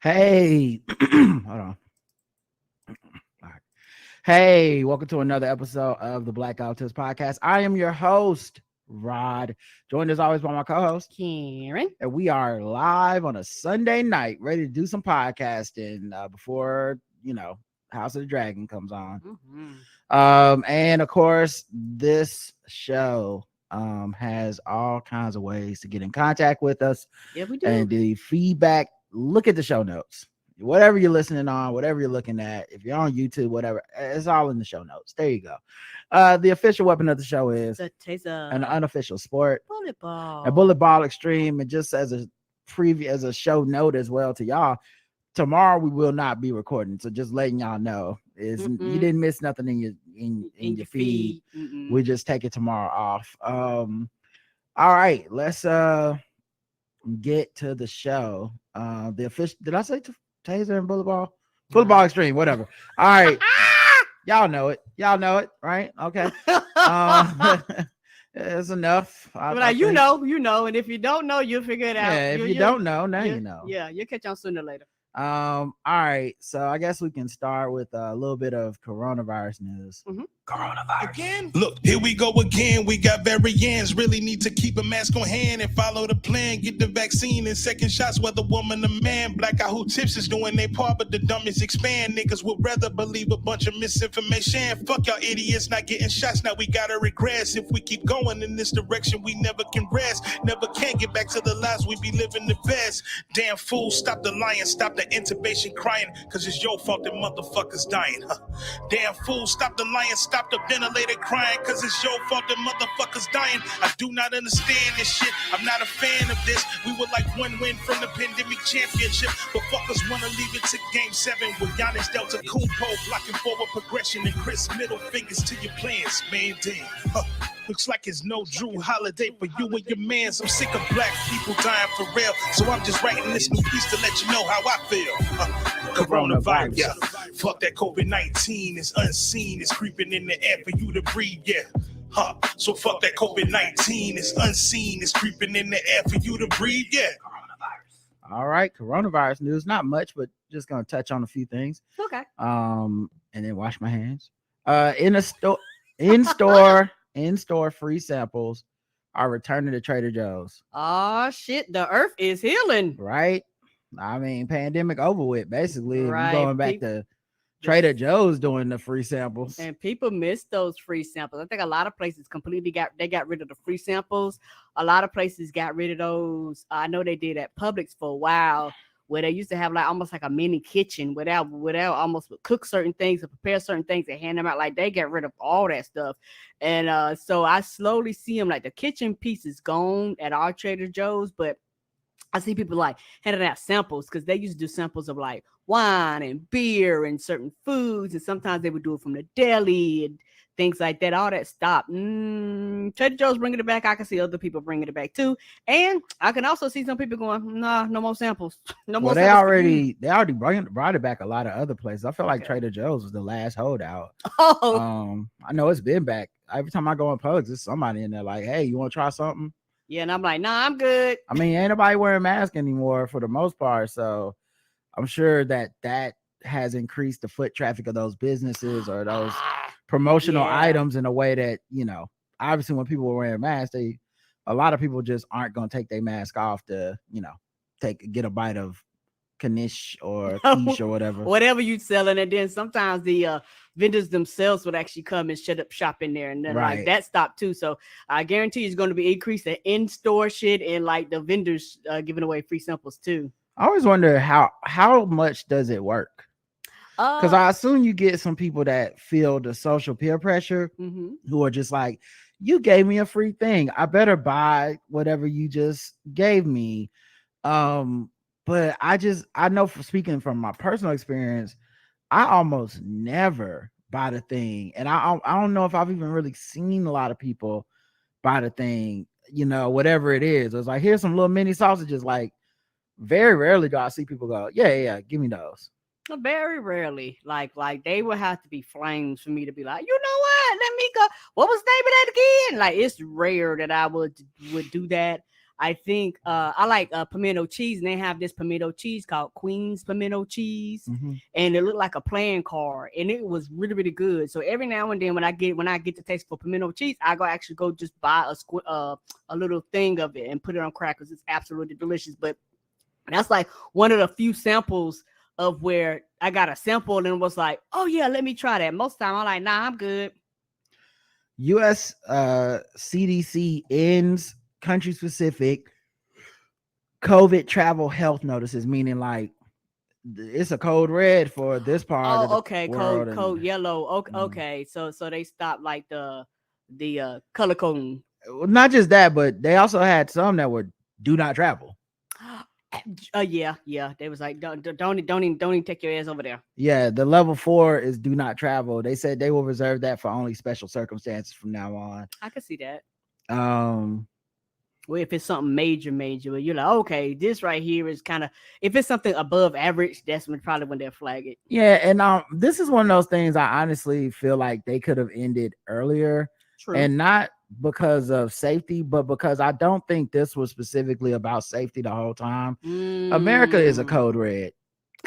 Hey, hold on. All right. Hey, welcome to another episode of the Black Autist Podcast. I am your host, Rod, joined as always by my co-host, Karen. and we are live on a Sunday night, ready to do some podcasting before, House of the Dragon comes on. And of course, this show has all kinds of ways to get in contact with us. Yeah, we do. And the feedback, look at the show notes. Whatever you're listening on, whatever you're looking at, if you're on YouTube, whatever, it's all in the show notes. There you go. The official weapon of the show is the taser. An unofficial sport, bullet ball. a bullet ball extreme. And just as a preview, as a show note as well to y'all, tomorrow we will not be recording. So just letting y'all know is you didn't miss nothing in your feed. We just take it tomorrow off. All right, let's get to the show. The official, did I say taser and bullet ball? Bullet ball extreme, whatever. All right. Y'all know it, right? Okay. It's enough. You know, and if you don't know, you'll figure it out. Yeah, if you don't know, now you know. Yeah, you'll catch on sooner or later. All right, so I guess we can start with a little bit of coronavirus news. Coronavirus again. Look, here we go again. We got variants. Really need to keep a mask on hand and follow the plan. Get the vaccine and second shots, whether woman or man. Black out who tips is doing their part, but the dumbest expand. Niggas would rather believe a bunch of misinformation. Fuck y'all idiots not getting shots. Now we gotta regress. If we keep going in this direction, we never can rest. Never can get back to the lives we be living the best. Damn fool, stop the lying, stop the intubation crying, cause it's your fault that motherfuckers dying. Damn fool, stop the lying, stop the ventilator crying, cause it's your fault that motherfuckers dying. I do not understand this shit. I'm not a fan of this. We were like one win from the pandemic championship, but fuckers wanna leave it to game 7 with Giannis Delta Kumpo blocking forward progression and Chris middle fingers to your plans, man. Damn. Looks like it's no Drew holiday for you and your mans. I'm sick of black people dying for real, so I'm just writing this new piece to let you know how I feel. Coronavirus, yeah. Fuck that COVID-19, it's unseen, it's creeping in the air for you to breathe, yeah. So fuck that COVID-19, it's unseen, it's creeping in the air for you to breathe, yeah. All right, coronavirus news, not much, but just gonna touch on a few things. Okay. And then wash my hands. In store free samples are returning to Trader Joe's. Oh shit, the earth is healing. Right? I mean, pandemic over with, basically. Right. We're going back to Trader Joe's doing the free samples. And people miss those free samples. I think a lot of places completely got rid of the free samples. A lot of places got rid of those. I know they did at Publix for a while, where they used to have like almost like a mini kitchen without almost cook certain things or prepare certain things and hand them out. Like they get rid of all that stuff. And so I slowly see them, like the kitchen piece is gone at our Trader Joe's, but I see people like handing out samples because they used to do samples of like wine and beer and certain foods. And sometimes they would do it from the deli and things like that. All that stopped. Trader Joe's bringing it back. I can see other people bringing it back too. And I can also see some people going, nah, no more samples. No more. They already brought it back a lot of other places. I feel like Trader Joe's was the last holdout. I know it's been back. Every time I go in Publix, there's somebody in there like, hey, you want to try something? Yeah, and I'm like, nah, I'm good. I mean, ain't nobody wearing masks anymore for the most part. So I'm sure that has increased the foot traffic of those businesses or those promotional items in a way that, obviously when people were wearing masks, a lot of people just aren't going to take their mask off to, get a bite of knish or quiche or whatever you selling. And then sometimes the vendors themselves would actually come and shut up shop in there, and then like that stopped too. So I guarantee it's going to be increased the in-store shit and like the vendors giving away free samples too. I always wonder how much does it work? Because I assume you get some people that feel the social peer pressure who are just like, you gave me a free thing, I better buy whatever you just gave me. But I know, for speaking from my personal experience, I almost never buy the thing. And I don't know if I've even really seen a lot of people buy the thing, whatever it is. It's like, here's some little mini sausages. Like, very rarely do I see people go, yeah, give me those. Very rarely. Like they would have to be flames for me to be like, you know what? Let me go. What was the name of that again? Like, it's rare that I would do that. I think I like pimento cheese, and they have this pimento cheese called Queen's Pimento Cheese, and it looked like a playing card, and it was really, really good. So every now and then when I get the taste for pimento cheese, I go just buy a little thing of it and put it on crackers. It's absolutely delicious. But that's like one of the few samples of where I got a sample and was like, oh yeah, let me try that. Most of the time I'm like, nah, I'm good. U.S. CDC ends country specific COVID travel health notices, meaning like it's a code red for this part of the world. Code yellow. Okay. So they stopped like the color coding. Not just that, but they also had some that were do not travel. Yeah. They was like, don't even take your ass over there. Yeah, the level 4 is do not travel. They said they will reserve that for only special circumstances from now on. I can see that. Well, if it's something major, you're like, okay, this right here is kind of, if it's something above average, that's probably when they'll flag it. Yeah, and this is one of those things I honestly feel like they could have ended earlier. True. And not because of safety, but because I don't think this was specifically about safety the whole time. America is a code red.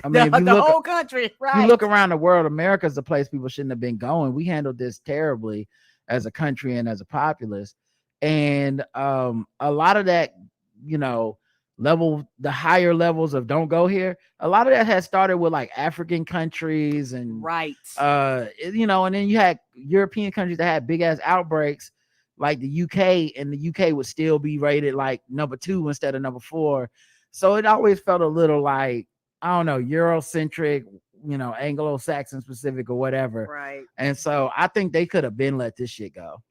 I mean, the whole country, right? You look around the world, America is a place people shouldn't have been going. We handled this terribly as a country and as a populace. And a lot of that, the higher levels of don't go here, a lot of that has started with like African countries and and then you had European countries that had big ass outbreaks like the UK, and the UK would still be rated like number 2 instead of number 4. So it always felt a little like, I don't know, Eurocentric, Anglo-Saxon specific or whatever. Right. And so I think they could have been let this shit go.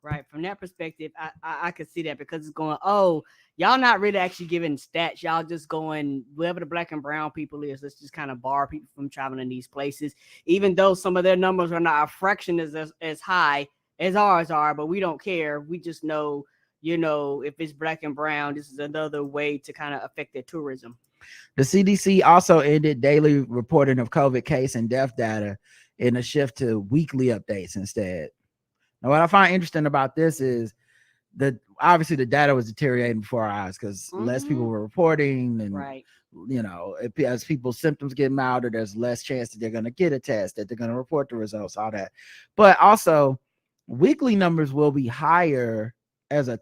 Right. From that perspective, I could see that, because it's going, oh, y'all not really actually giving stats. Y'all just going, wherever the black and brown people is, let's just kind of bar people from traveling these places, even though some of their numbers are not a fraction as high as ours are, but we don't care. We just know, if it's black and brown, this is another way to kind of affect their tourism. The CDC also ended daily reporting of COVID case and death data in a shift to weekly updates instead. Now, what I find interesting about this is that obviously the data was deteriorating before our eyes because less people were reporting, and as people's symptoms get milder, there's less chance that they're going to get a test, that they're going to report the results, all that. But also, weekly numbers will be higher as a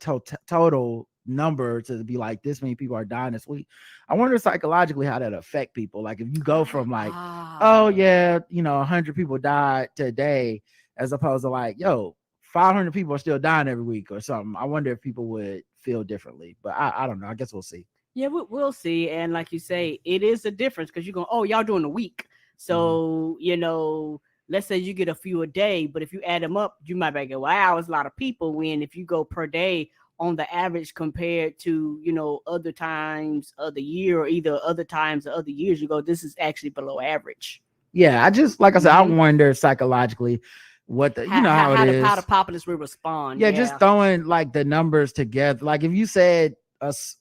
total number to be like this many people are dying this week. I wonder psychologically how that affect people. Like if you go from like, 100 people died today, as opposed to like, 500 people are still dying every week or something. I wonder if people would feel differently, but I don't know. I guess we'll see. Yeah, we'll see. And like you say, it is a difference because you're going, oh, y'all doing a week. So, let's say you get a few a day, but if you add them up, you might be like, wow, it's a lot of people. When if you go per day on the average compared to, other times of the year, or either other times or other years, you go, this is actually below average. Yeah, I just, like I said, I wonder psychologically what the, how it is. How the populace will respond. Yeah, just throwing like the numbers together. Like if you said us,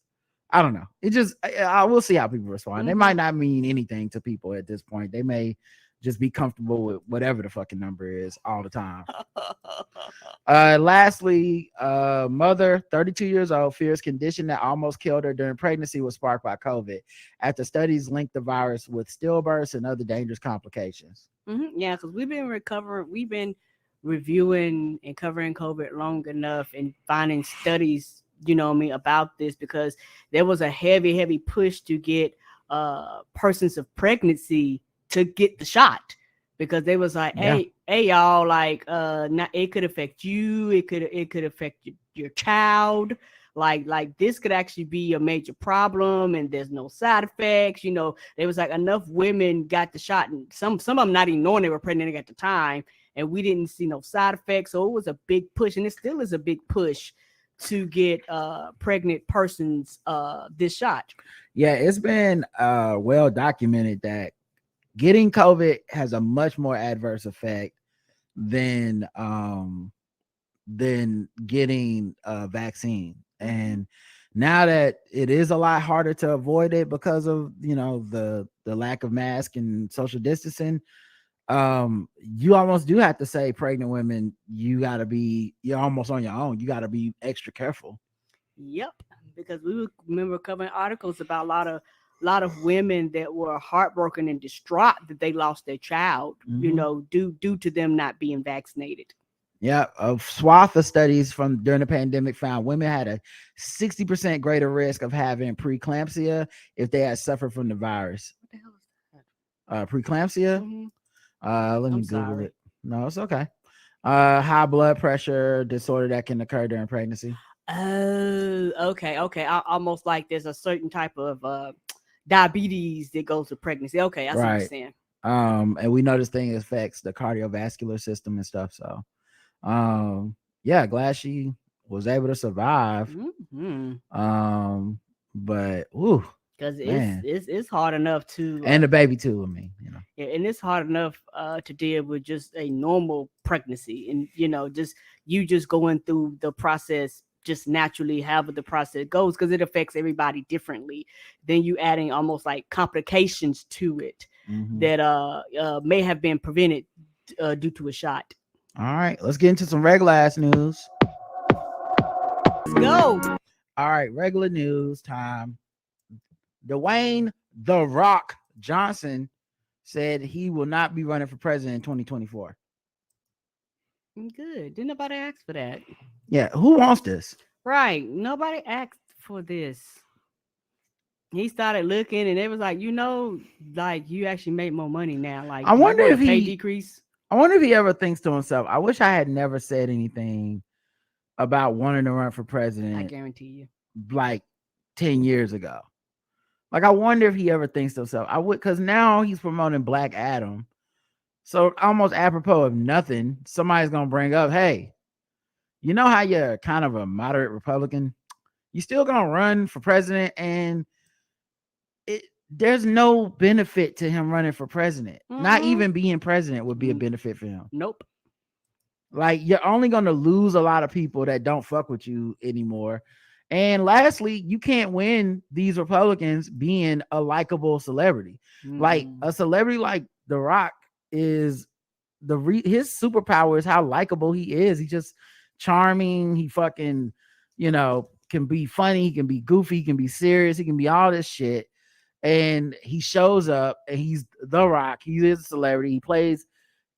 I don't know. It just, I will see how people respond. They might not mean anything to people at this point. They may just be comfortable with whatever the fucking number is all the time. Lastly, mother, 32 years old, fears condition that almost killed her during pregnancy was sparked by COVID after studies linked the virus with stillbirths and other dangerous complications. Yeah, because we've been reviewing and covering COVID long enough and finding studies, about this, because there was a heavy push to get persons of pregnancy to get the shot, because they was like, hey y'all, like it could affect you, it could affect your child, like this could actually be a major problem, and there's no side effects. There was like enough women got the shot, and some of them not even knowing they were pregnant at the time, and we didn't see no side effects. So it was a big push, and it still is a big push to get pregnant persons this shot. Yeah, it's been well documented that getting COVID has a much more adverse effect than getting a vaccine. And now that it is a lot harder to avoid it because of the lack of mask and social distancing, you almost do have to say, pregnant women, you're almost on your own. You got to be extra careful. Yep. because we remember covering articles about a lot of women that were heartbroken and distraught that they lost their child, due to them not being vaccinated. Yeah, a swath of studies from during the pandemic found women had a 60% greater risk of having preeclampsia if they had suffered from the virus. What the hell is that? Preeclampsia. Mm-hmm. Let me Google it. No, it's okay. High blood pressure disorder that can occur during pregnancy. Oh, okay. Almost like there's a certain type of diabetes that goes with pregnancy. Okay, I see what you're saying. And we know this thing affects the cardiovascular system and stuff. So, yeah, glad she was able to survive. Mm-hmm. But because it's hard enough to and the baby too. I mean, yeah, and it's hard enough to deal with just a normal pregnancy, and just going through the process just naturally, however the process goes, because it affects everybody differently. Then you adding almost like complications to it that may have been prevented due to a shot. All right, let's get into some regular ass news. Let's go. All right, regular news time. Dwayne "The Rock" Johnson said he will not be running for president in 2024. Good. Didn't nobody ask for that? Yeah, who wants this? Right. Nobody asked for this. He started looking, and it was like, like you actually make more money now. Like, I wonder if pay decrease. I wonder if he ever thinks to himself, I wish I had never said anything about wanting to run for president. I guarantee you. Like 10 years ago. Like, I wonder if he ever thinks to himself, I would, because now he's promoting Black Adam. So almost apropos of nothing, somebody's going to bring up, hey, you know how you're kind of a moderate Republican? You still going to run for president, and there's no benefit to him running for president. Not even being president would be a benefit for him. Nope. Like, you're only going to lose a lot of people that don't fuck with you anymore. And lastly, you can't win these Republicans being a likable celebrity. Like, a celebrity like The Rock is his superpower is how likable he is. He's just charming. He fucking, can be funny. He can be goofy. He can be serious. He can be all this shit. And he shows up, and he's The Rock. He is a celebrity. He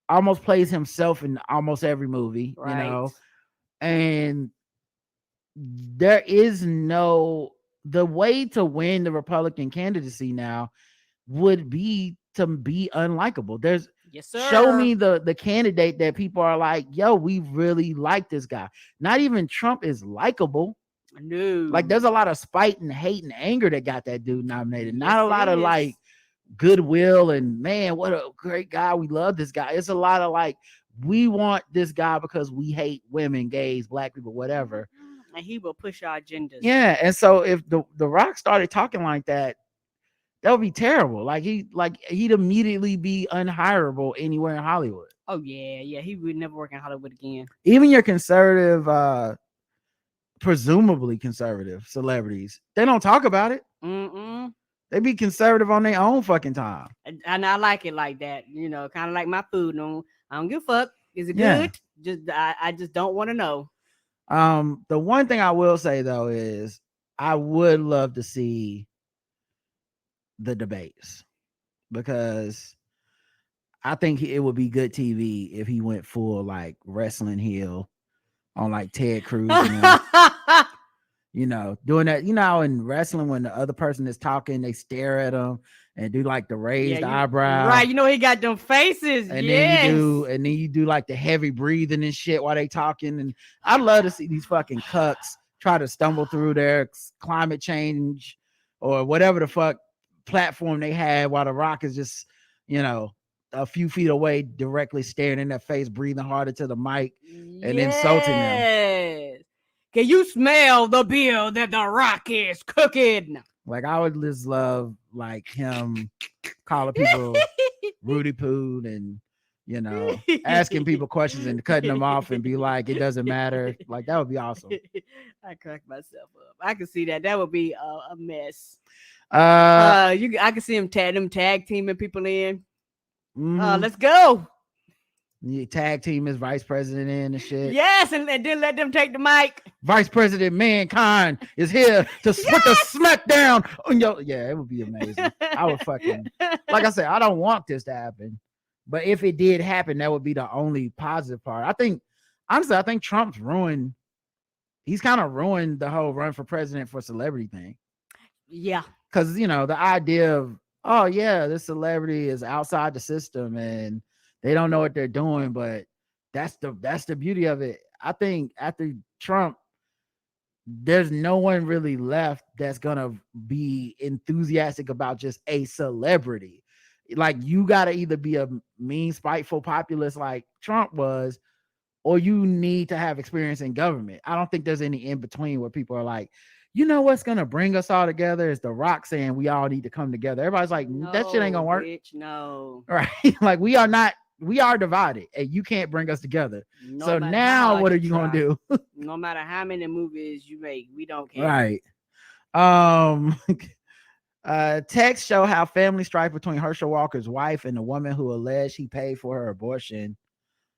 almost plays himself in almost every movie, right. And there is the way to win the Republican candidacy now would be to be unlikable. Yes, sir. Show me the candidate that people are like, yo, we really like this guy. Not even Trump is likable. No. Like, there's a lot of spite and hate and anger that got that dude nominated. Not a lot of like goodwill and, man, what a great guy. We love this guy. It's a lot of like, we want this guy because we hate women, gays, Black people, whatever. And he will push our agendas. Yeah. And so if the Rock started talking like that would be terrible. Like, he'd immediately be unhireable anywhere in Hollywood. Oh yeah. He would never work in Hollywood again. Even your conservative, presumably conservative celebrities, they don't talk about it. They be conservative on their own fucking time. And I like it like that, kind of like my food. No, I don't give a fuck. Is it good? I just don't want to know. The one thing I will say though is I would love to see the debates, because I think it would be good TV if he went full like wrestling heel on like Ted Cruz, doing that. In wrestling, when the other person is talking, they stare at him and do like the raised eyebrow. Right, he got them faces. And then you do like the heavy breathing and shit while they talking. And I love to see these fucking cucks try to stumble through their climate change or whatever the fuck platform they had, while The Rock is just, a few feet away, directly staring in their face, breathing hard into the mic and insulting them. Can you smell the beer that The Rock is cooking? Like, I would just love like him calling people Rudy Poo and, asking people questions and cutting them off and be like, it doesn't matter. Like, that would be awesome. I crack myself up. I can see that. That would be a mess. I can see him tag teaming people in. Let's go. You tag team his vice president in and shit. Yes, and then let them take the mic. Vice President Mankind is here to put the smack down on your. Yeah, it would be amazing. I would fucking, like I said, I don't want this to happen, but if it did happen, that would be the only positive part. I think, honestly, I think Trump's ruined. He's kind of ruined the whole run for president for celebrity thing. Yeah, because the idea of, oh yeah, this celebrity is outside the system and they don't know what they're doing, but that's the beauty of it. I think after Trump, there's no one really left that's gonna be enthusiastic about just a celebrity. Like, you gotta either be a mean, spiteful populist like Trump was, or you need to have experience in government. I don't think there's any in between where people are like, you know what's gonna bring us all together is The Rock saying we all need to come together. Everybody's like, that shit ain't gonna work. Bitch, no. Right? Like, we are divided and you can't bring us together. So now what are you gonna do? No matter how many movies you make, we don't care. Right. Texts show how family strife between Herschel Walker's wife and the woman who alleged he paid for her abortion.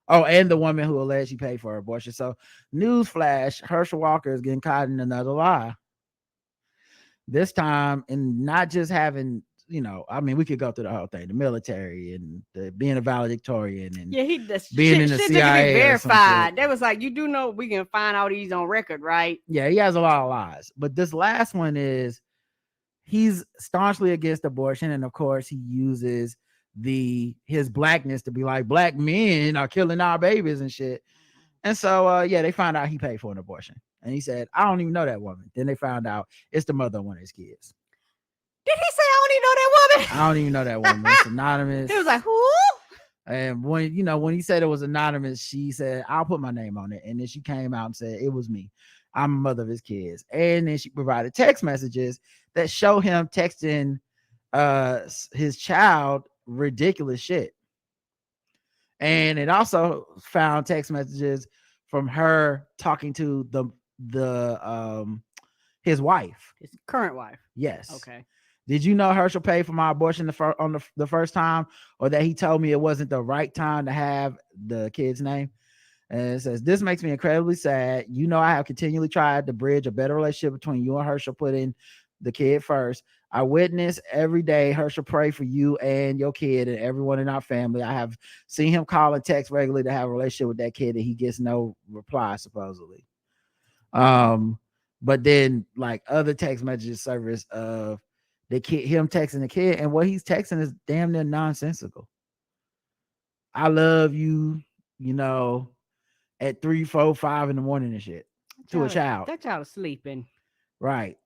Oh, and the woman who alleged he paid for her abortion. So, newsflash, Herschel Walker is getting caught in another lie. This time, and not just having, I mean, we could go through the whole thing, the military and being a valedictorian and being in the CIA. Verified. That was like, you do know we can find all these on record, right? Yeah, he has a lot of lies. But this last one is, he's staunchly against abortion, and of course he uses his blackness to be like, black men are killing our babies and shit. And so they found out he paid for an abortion, and he said, I don't even know that woman. Then they found out it's the mother of one of his kids. Did he say, I don't even know that woman? I don't even know that woman. It's anonymous. He was like, who? And when he said it was anonymous, she said, I'll put my name on it. And then she came out and said, it was me. I'm a mother of his kids. And then she provided text messages that show him texting his child ridiculous shit. And it also found text messages from her talking to his wife, his current wife. Yes. Okay. Did you know Herschel paid for my abortion the first time, or that he told me it wasn't the right time to have the kid's name? And it says, this makes me incredibly sad. I have continually tried to bridge a better relationship between you and Herschel, putting the kid first. I witness every day Herschel pray for you and your kid and everyone in our family. I have seen him call and text regularly to have a relationship with that kid, and he gets no reply, supposedly. But then, like, other text messages surface of the kid, him texting the kid, and what he's texting is damn near nonsensical. I love you, at 3, 4, 5 in the morning and shit to a child. That child is sleeping. Right.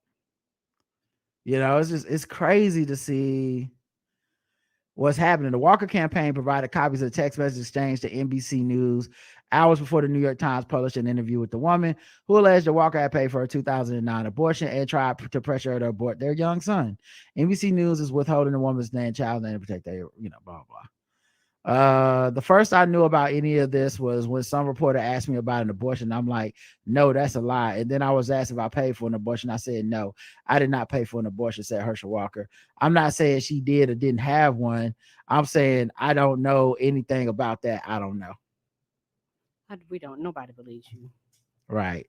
It's crazy to see what's happening. The Walker campaign provided copies of the text message exchange to NBC News hours before the New York Times published an interview with the woman who alleged that Walker had paid for her 2009 abortion and tried to pressure her to abort their young son. NBC News is withholding the woman's name, child's name to protect their, blah, blah. The first I knew about any of this was when some reporter asked me about an abortion. I'm like, no, that's a lie. And then I was asked if I paid for an abortion. I said, no, I did not pay for an abortion, said Herschel Walker. I'm not saying she did or didn't have one. I'm saying I don't know anything about that. I don't know. Nobody believes you. Right.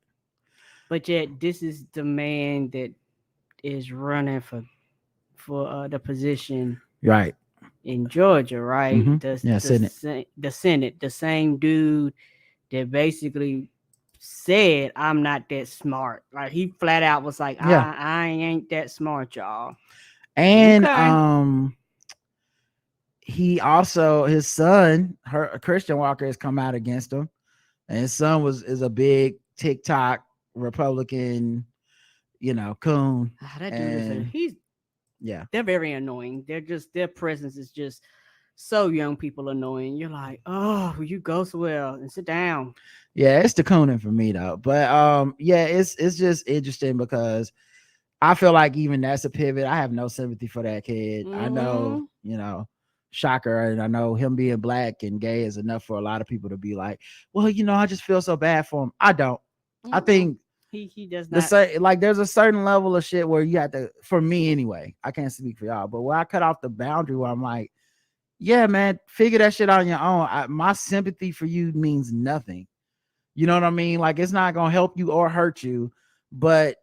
But yet this is the man that is running for the position. Right. In Georgia, right? Mm-hmm. The Senate, the same dude that basically said, I'm not that smart. Like, he flat out was like, I ain't that smart, y'all. And he also, his son, Christian Walker, has come out against him. And his son is a big TikTok Republican, coon. That dude they're very annoying. Their presence is just so young people annoying. You're like, oh, you go somewhere and sit down. Yeah, it's the cooning for me though. But it's just interesting because I feel like even that's a pivot. I have no sympathy for that kid. Mm-hmm. I know, shocker, and I know him being black and gay is enough for a lot of people to be like, well, I just feel so bad for him. I don't. Mm-hmm. I think he does not. Like, there's a certain level of shit where you have to, for me anyway, I can't speak for y'all, but where I cut off the boundary where I'm like, yeah, man, figure that shit out on your own. My sympathy for you means nothing. You know what I mean? Like, it's not gonna help you or hurt you, but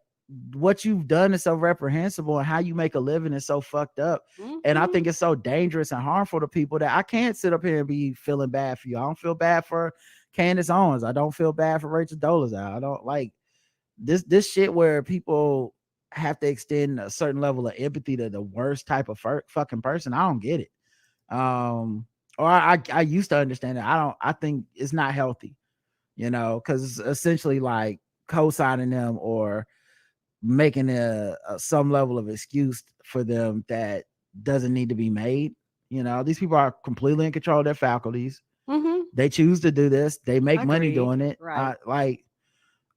what you've done is so reprehensible, and how you make a living is so fucked up. And I think it's so dangerous and harmful to people that I can't sit up here and be feeling bad for you. I don't feel bad for Candace Owens. I don't feel bad for Rachel Dolezal. I don't like this shit where people have to extend a certain level of empathy to the worst type of fucking person. I don't get it. Or I used to understand it. I think it's not healthy, you know, because it's essentially like co-signing them or making some level of excuse for them that doesn't need to be made. You know, these people are completely in control of their faculties. They choose to do this. They make money doing it. Right.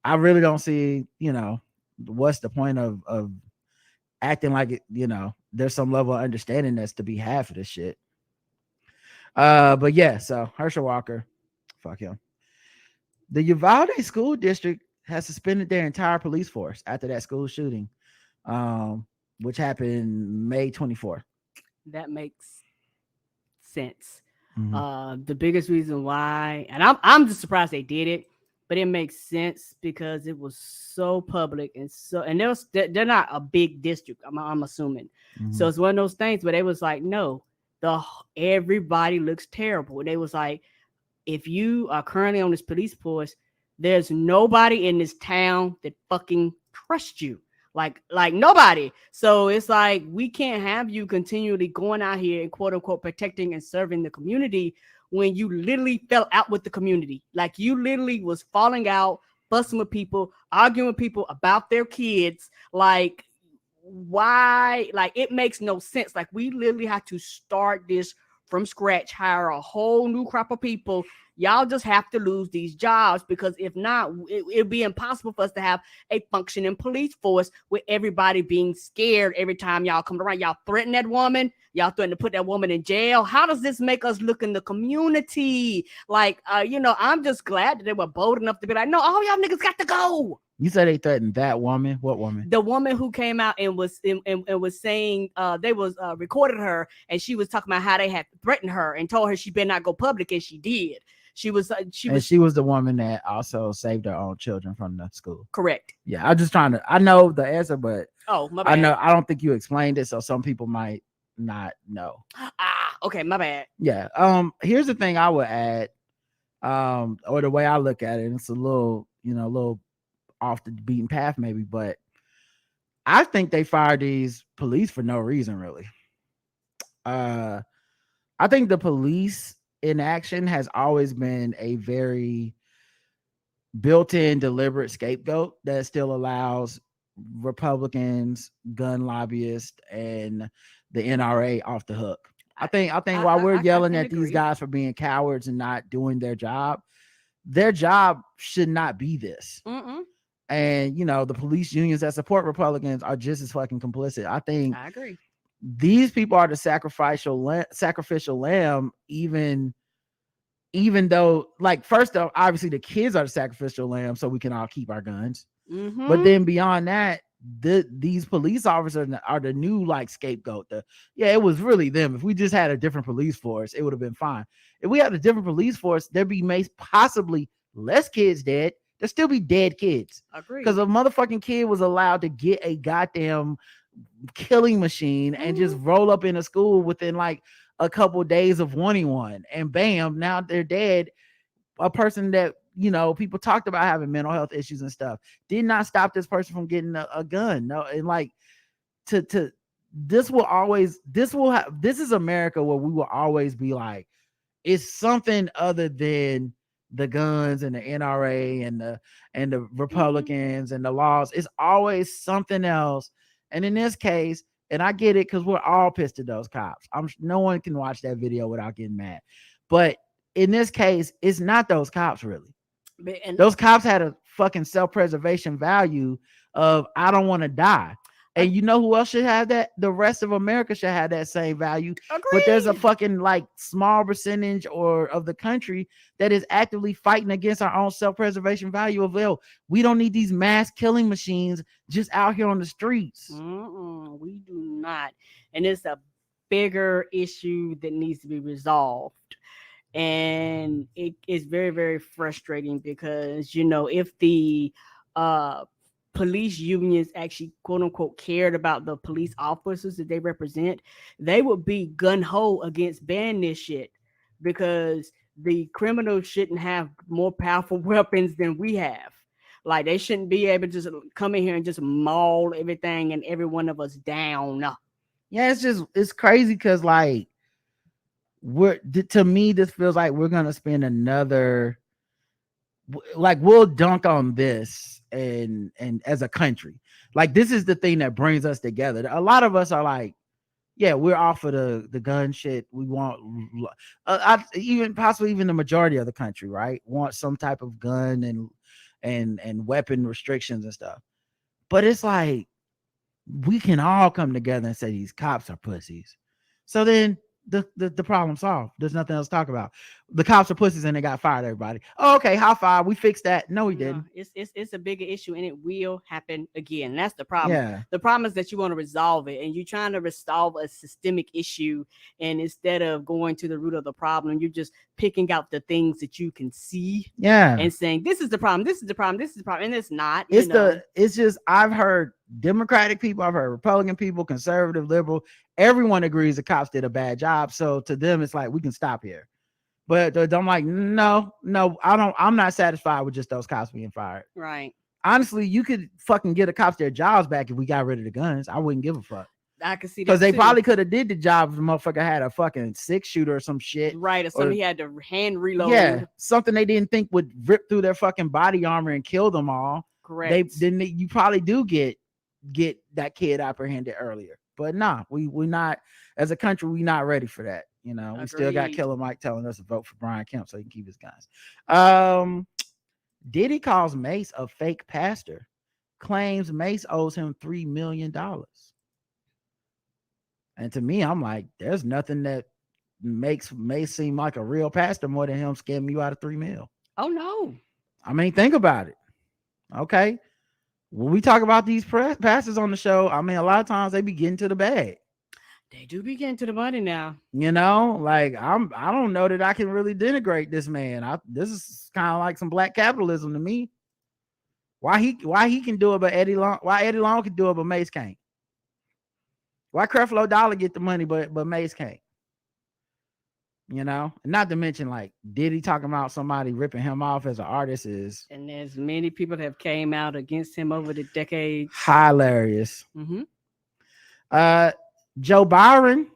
I really don't see, you know, what's the point of acting like it, you know, there's some level of understanding that's to be had for this shit. But yeah, so Herschel Walker, fuck him. The Uvalde school district has suspended their entire police force after that school shooting, which happened May 24th. That makes sense. The biggest reason why, and I'm just surprised they did it, but it makes sense because it was so public and they're not a big district. I'm assuming. So it's one of those things where they was like, no, everybody looks terrible. They was like, if you are currently on this police force, there's nobody in this town that fucking trusts you. Like nobody. So it's like, we can't have you continually going out here and quote unquote protecting and serving the community when you literally fell out with the community. Like, you literally was falling out, fussing with people, arguing with people about their kids. Like, why? Like, it makes no sense. Like, we literally have to start this from scratch, hire a whole new crop of people. Y'all just have to lose these jobs, because if not, it'll be impossible for us to have a functioning police force with everybody being scared every time y'all come around. Y'all threaten that woman. Y'all threaten to put that woman in jail. How does this make us look in the community? Like, you know, I'm just glad that they were bold enough to be like, no, all y'all niggas got to go. You said they threatened that woman? What woman? The woman who came out and was saying they was recorded her, and she was talking about how they had threatened her and told her she better not go public, and she did. She was the woman that also saved her own children from the school. Correct. Yeah, I'm just trying to. I know the answer, but my bad. I don't think you explained it, so some people might not know. Okay, my bad. Yeah. Here's the thing I would add, or the way I look at it. It's a little off the beaten path, maybe, but I think they fired these police for no reason, really. I think the police inaction has always been a very built-in deliberate scapegoat that still allows Republicans, gun lobbyists, and the NRA off the hook. I think while we're yelling at these guys for being cowards and not doing their job should not be this. And the police unions that support Republicans are just as fucking complicit. I agree. These people are the sacrificial lamb, even though, like, first off, obviously the kids are the sacrificial lamb, so we can all keep our guns. But then beyond that, these police officers are the new, like, scapegoat. It was really them. If we just had a different police force, it would have been fine. If we had a different police force, there'd be possibly less kids dead. There'd still be dead kids. Because a motherfucking kid was allowed to get a goddamn killing machine and just roll up in a school within like a couple of days of wanting one, and bam, now they're dead. A person that people talked about having mental health issues and stuff did not stop this person from getting a gun. No, and like this is America, where we will always be like, it's something other than the guns and the NRA and the Republicans and the laws. It's always something else. And in this case, and I get it, because we're all pissed at those cops. No one can watch that video without getting mad. But in this case, it's not those cops, really. Those cops had a fucking self-preservation value of, I don't want to die. And you know who else should have that? The rest of America should have that same value. Agreed. But there's a fucking like small percentage of the country that is actively fighting against our own self-preservation value of, we don't need these mass killing machines just out here on the streets. We do not. And it's a bigger issue that needs to be resolved. And it is very, very frustrating because, if the police unions actually, quote unquote, cared about the police officers that they represent, they would be gun-ho against banning this shit, because the criminals shouldn't have more powerful weapons than we have. Like, they shouldn't be able to just come in here and just maul everything and every one of us down. Yeah, it's crazy because, like, to me, this feels like we're gonna spend another, like, we'll dunk on this and as a country, like, this is the thing that brings us together. A lot of us are like, yeah, we're off of the gun shit. We want, even possibly even the majority of the country, right, want some type of gun and weapon restrictions and stuff. But it's like, we can all come together and say these cops are pussies. So then the problem solved. There's nothing else to talk about. The cops are pussies and they got fired, everybody. Oh, okay, high five. We fixed that. No, we didn't. It's a bigger issue, and it will happen again. That's the problem. Yeah. The problem is that you want to resolve it, and you're trying to resolve a systemic issue, and instead of going to the root of the problem, you're just picking out the things that you can see. Yeah. And saying, this is the problem, this is the problem, this is the problem. And it's not. It's just, I've heard Democratic people, I've heard Republican people, conservative, liberal, everyone agrees the cops did a bad job. So to them, it's like, we can stop here. But I'm like, no, I'm not satisfied with just those cops being fired. Right. Honestly, you could fucking get the cops their jobs back if we got rid of the guns. I wouldn't give a fuck. I could see that because they probably could have did the job if the motherfucker had a fucking 6-shooter or some shit. Right, or somebody had to hand reload. Yeah, something they didn't think would rip through their fucking body armor and kill them all. Correct. You probably do get that kid apprehended earlier. But nah, we not, as a country, we not ready for that. You know, we still got Killer Mike telling us to vote for Brian Kemp so he can keep his guns. Diddy calls Mace a fake pastor, claims Mace owes him $3 million. And to me, I'm like, there's nothing that makes Mace seem like a real pastor more than him scamming you out of $3 million. Oh no. I mean, think about it. Okay. When we talk about these pastors on the show, I mean, a lot of times they be getting to the bag. They do be getting to the money now. You know, like I don't know that I can really denigrate this man. This is kind of like some black capitalism to me. Why he can do it, but why Eddie Long can do it, but Mace can't? Why Creflo Dollar get the money, but Mace can't? You know, not to mention like Diddy talking about somebody ripping him off as an artist is, and there's many people that have came out against him over the decades. Hilarious. Mm-hmm. Joe Byron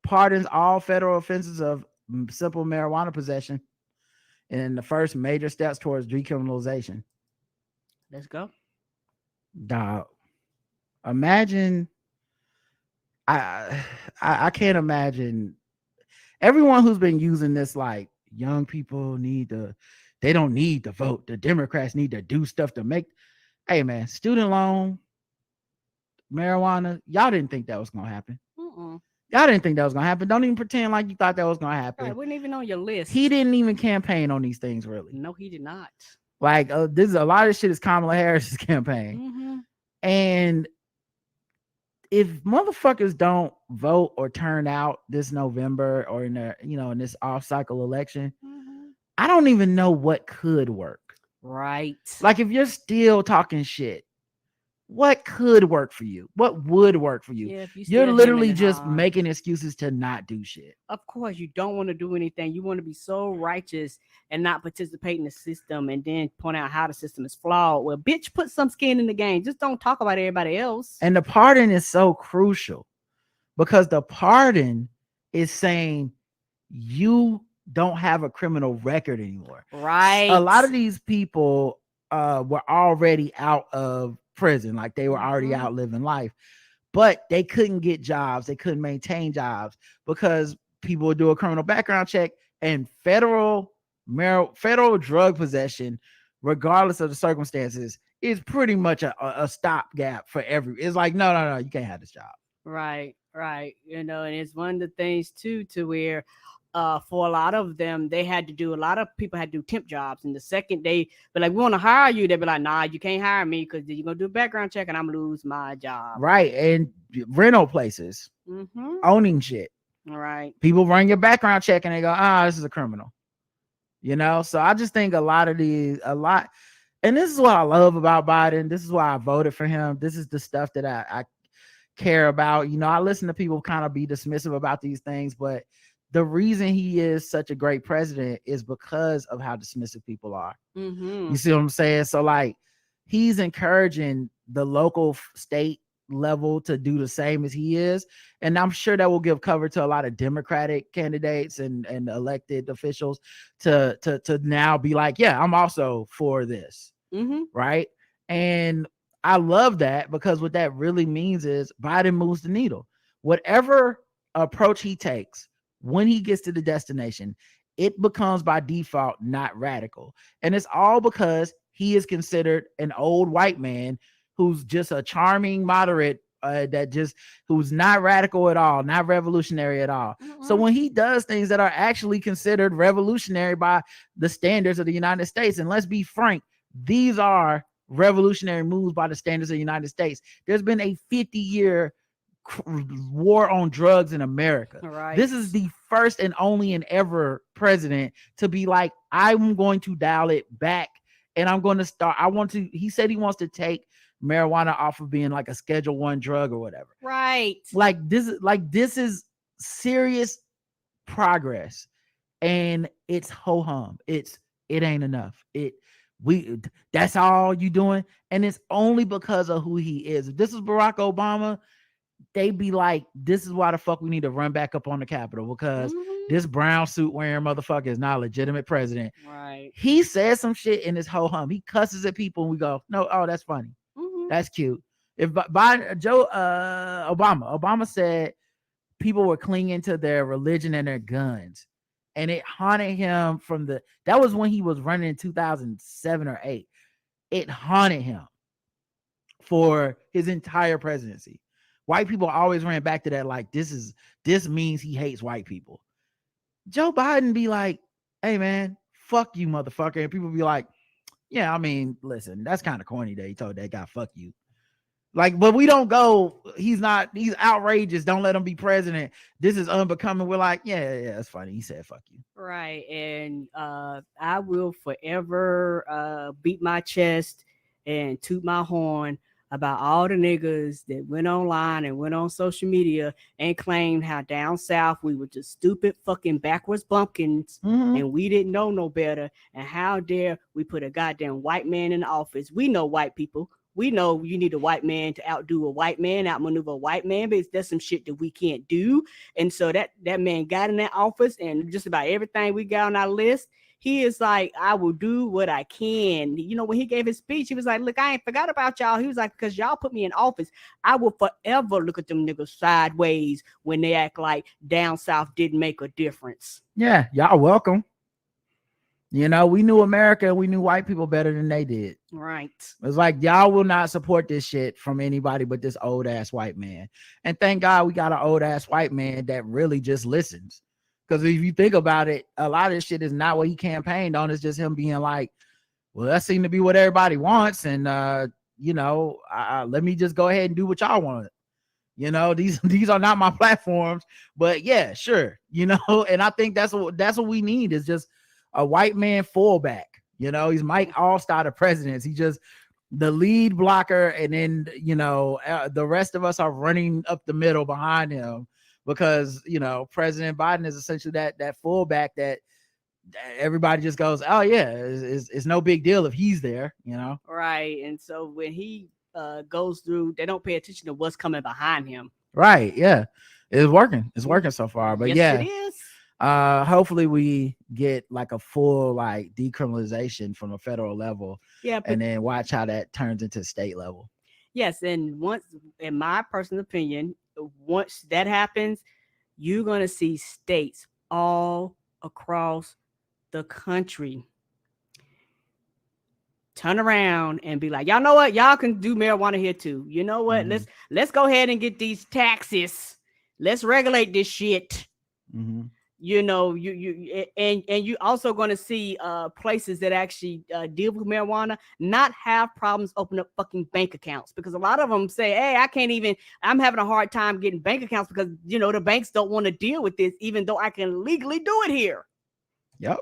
pardons all federal offenses of simple marijuana possession in the first major steps towards decriminalization. Let's go. Dog. Imagine. I can't imagine everyone who's been using this, like, young people they don't need to vote. The Democrats need to do stuff to make. Hey man, student loan, marijuana, y'all didn't think that was gonna happen. Y'all didn't think that was gonna happen. Don't even pretend like you thought that was gonna happen. Right, wasn't even on your list. He didn't even campaign on these things, really. No, he did not. Like, this is a lot of shit is Kamala Harris's campaign. And if motherfuckers don't vote or turn out this November or in this off-cycle election, I don't even know what could work. Right. Like, if you're still talking shit, what could work for you? What would work for you? Yeah, you're literally just making excuses to not do shit. Of course, you don't want to do anything. You want to be so righteous and not participate in the system and then point out how the system is flawed. Well, bitch, put some skin in the game. Just don't talk about everybody else. And the pardon is so crucial because the pardon is saying you don't have a criminal record anymore. Right. A lot of these people were already out of prison, like they were already out living life, but they couldn't get jobs, they couldn't maintain jobs because people would do a criminal background check, and federal drug possession, regardless of the circumstances, is pretty much a stopgap for it's like no, you can't have this job. Right. And it's one of the things too to where for a lot of them, a lot of people had to do temp jobs. And the second they be like, we want to hire you, they'd be like, nah, you can't hire me because you're going to do a background check and I'm going to lose my job. Right. And rental places, owning shit. All right. People run your background check and they go, this is a criminal. So I just think a lot, and this is what I love about Biden. This is why I voted for him. This is the stuff that I care about. I listen to people kind of be dismissive about these things, but the reason he is such a great president is because of how dismissive people are. You see what I'm saying? So like, he's encouraging the local state level to do the same as he is, and I'm sure that will give cover to a lot of Democratic candidates and elected officials to now be like, yeah, I'm also for this. Right. And I love that, because what that really means is Biden moves the needle. Whatever approach he takes, when he gets to the destination, it becomes by default not radical. And it's all because he is considered an old white man who's just a charming moderate, who's not radical at all, not revolutionary at all. So when he does things that are actually considered revolutionary by the standards of the United States, and let's be frank, these are revolutionary moves by the standards of the United States. There's been a 50-year war on drugs in America. Right. This is the first and only and ever president to be like, I'm going to dial it back, and I'm going to start. He said he wants to take marijuana off of being like a Schedule I drug or whatever. Right. This is serious progress, and it's ho hum. It ain't enough. That's all you doing, and it's only because of who he is. If this is Barack Obama, they'd be like, this is why the fuck we need to run back up on the Capitol, because this brown suit wearing motherfucker is not a legitimate president. Right. He says some shit in his ho hum. He cusses at people and we go, no, that's funny. That's cute. If Obama said people were clinging to their religion and their guns, and it haunted him that was when he was running in 2007 or 8. It haunted him for his entire presidency. White people always ran back to that, like, this means he hates white people. Joe Biden be like, hey man, fuck you, motherfucker. And people be like, yeah, I mean, listen, that's kind of corny that he told that guy, fuck you. Like, but we don't go, he's outrageous, don't let him be president, this is unbecoming. We're like, yeah, it's funny. He said, fuck you. Right. And I will forever beat my chest and toot my horn about all the niggas that went online and went on social media and claimed how down south we were just stupid fucking backwards bumpkins and we didn't know no better, and how dare we put a goddamn white man in the office. We know white people. We know you need a white man to outdo a white man, outmaneuver a white man, but that's some shit that we can't do. And so that man got in that office, and just about everything we got on our list, he is like, I will do what I can. When he gave his speech, he was like, look, I ain't forgot about y'all. He was like, because y'all put me in office, I will forever look at them niggas sideways when they act like down south didn't make a difference. Yeah, y'all welcome. We knew America, we knew white people better than they did. Right. It's like, y'all will not support this shit from anybody but this old ass white man. And thank God we got an old ass white man that really just listens. Because if you think about it, a lot of this shit is not what he campaigned on. It's just him being like, well, that seemed to be what everybody wants. And, let me just go ahead and do what y'all want. These are not my platforms, but yeah, sure. And I think that's what we need, is just a white man fallback. He's Mike Allstott of presidents. He just the lead blocker. And then, the rest of us are running up the middle behind him. Because, President Biden is essentially that fullback that everybody just goes, oh, yeah, it's no big deal if he's there, Right. And so when he goes through, they don't pay attention to what's coming behind him. Right. Yeah. It's working. It's working so far. But yes, it is. Hopefully we get like a full decriminalization from a federal level. Yeah. And then watch how that turns into state level. Yes. And once, in my personal opinion, once that happens, you're going to see states all across the country turn around and be like, y'all know what? Y'all can do marijuana here too. You know what? Let's go ahead and get these taxes. Let's regulate this shit. you know, and you also going to see places that actually deal with marijuana not have problems opening up fucking bank accounts, because a lot of them say, hey, I'm having a hard time getting bank accounts because, you know, the banks don't want to deal with this, even though I can legally do it here. Yep.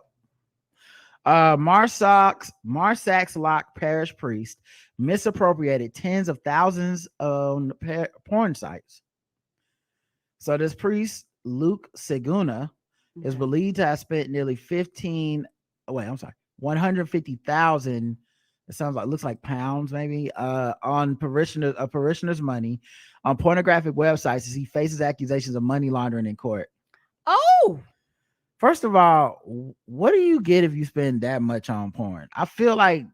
Marsax Lock parish priest misappropriated tens of thousands on porn sites. So this priest, Luke Seguna, is believed to have spent nearly 150,000. It looks like pounds, maybe, on parishioners' money on pornographic websites, as he faces accusations of money laundering in court. Oh, first of all, what do you get if you spend that much on porn? I feel like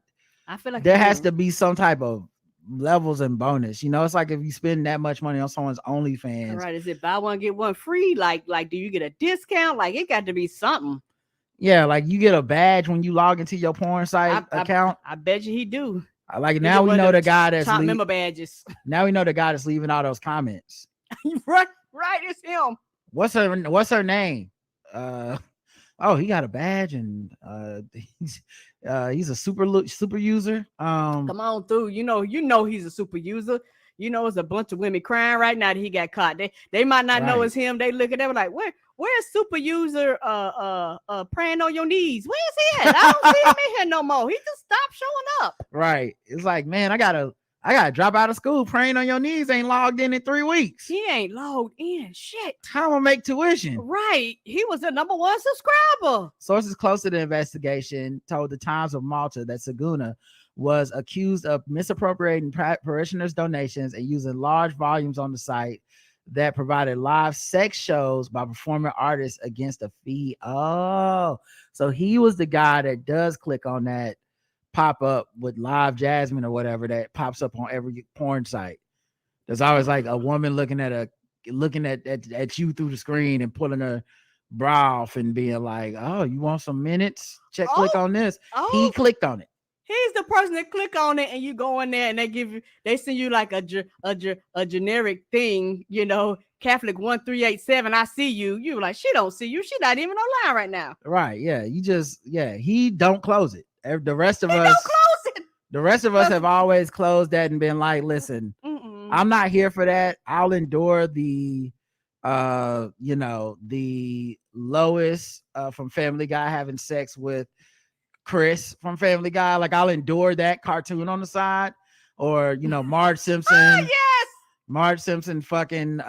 there has to be some type of levels and bonus. You know, it's like if you spend that much money on someone's OnlyFans. Right. Is it buy one, get one free? Like, do you get a discount? Like, it got to be something. Yeah, like you get a badge when you log into your porn site account. I bet you he do. Like, now we know the guy that's top member badges. Now we know the guy that's leaving all those comments. Right, it's him. What's her name? He got a badge, and he's a super user. Come on through. You know he's a super user. You know, it's a bunch of women crying right now that he got caught. They might not know it's him. They look at them like, where's super user praying on your knees? Where's he at? I don't see him in here no more. He just stopped showing up. Right. It's like, man, I gotta drop out of school. Praying on your knees ain't logged in 3 weeks. He ain't logged in. Shit. How am I gonna make tuition? Right. He was the #1 subscriber. Sources close to the investigation told the Times of Malta that Seguna was accused of misappropriating parishioners' donations and using large volumes on the site that provided live sex shows by performing artists against a fee. Oh, so he was the guy that does click on that pop up with Live Jasmine or whatever that pops up on every porn site. There's always like a woman looking at you through the screen and pulling her bra off and being like, "Oh, you want some minutes? Click on this." He clicked on it. He's the person that click on it, and you go in there and they send you like a generic thing, you know, Catholic 1387. I see you. You like, she don't see you. She not even online right now. Right. Yeah. He don't close it. The rest of us have always closed that and been like, listen, I'm not here for that. I'll endure the Lois from Family Guy having sex with Chris from Family Guy. Like, I'll endure that cartoon on the side, or Marge Simpson. Yes, Marge Simpson fucking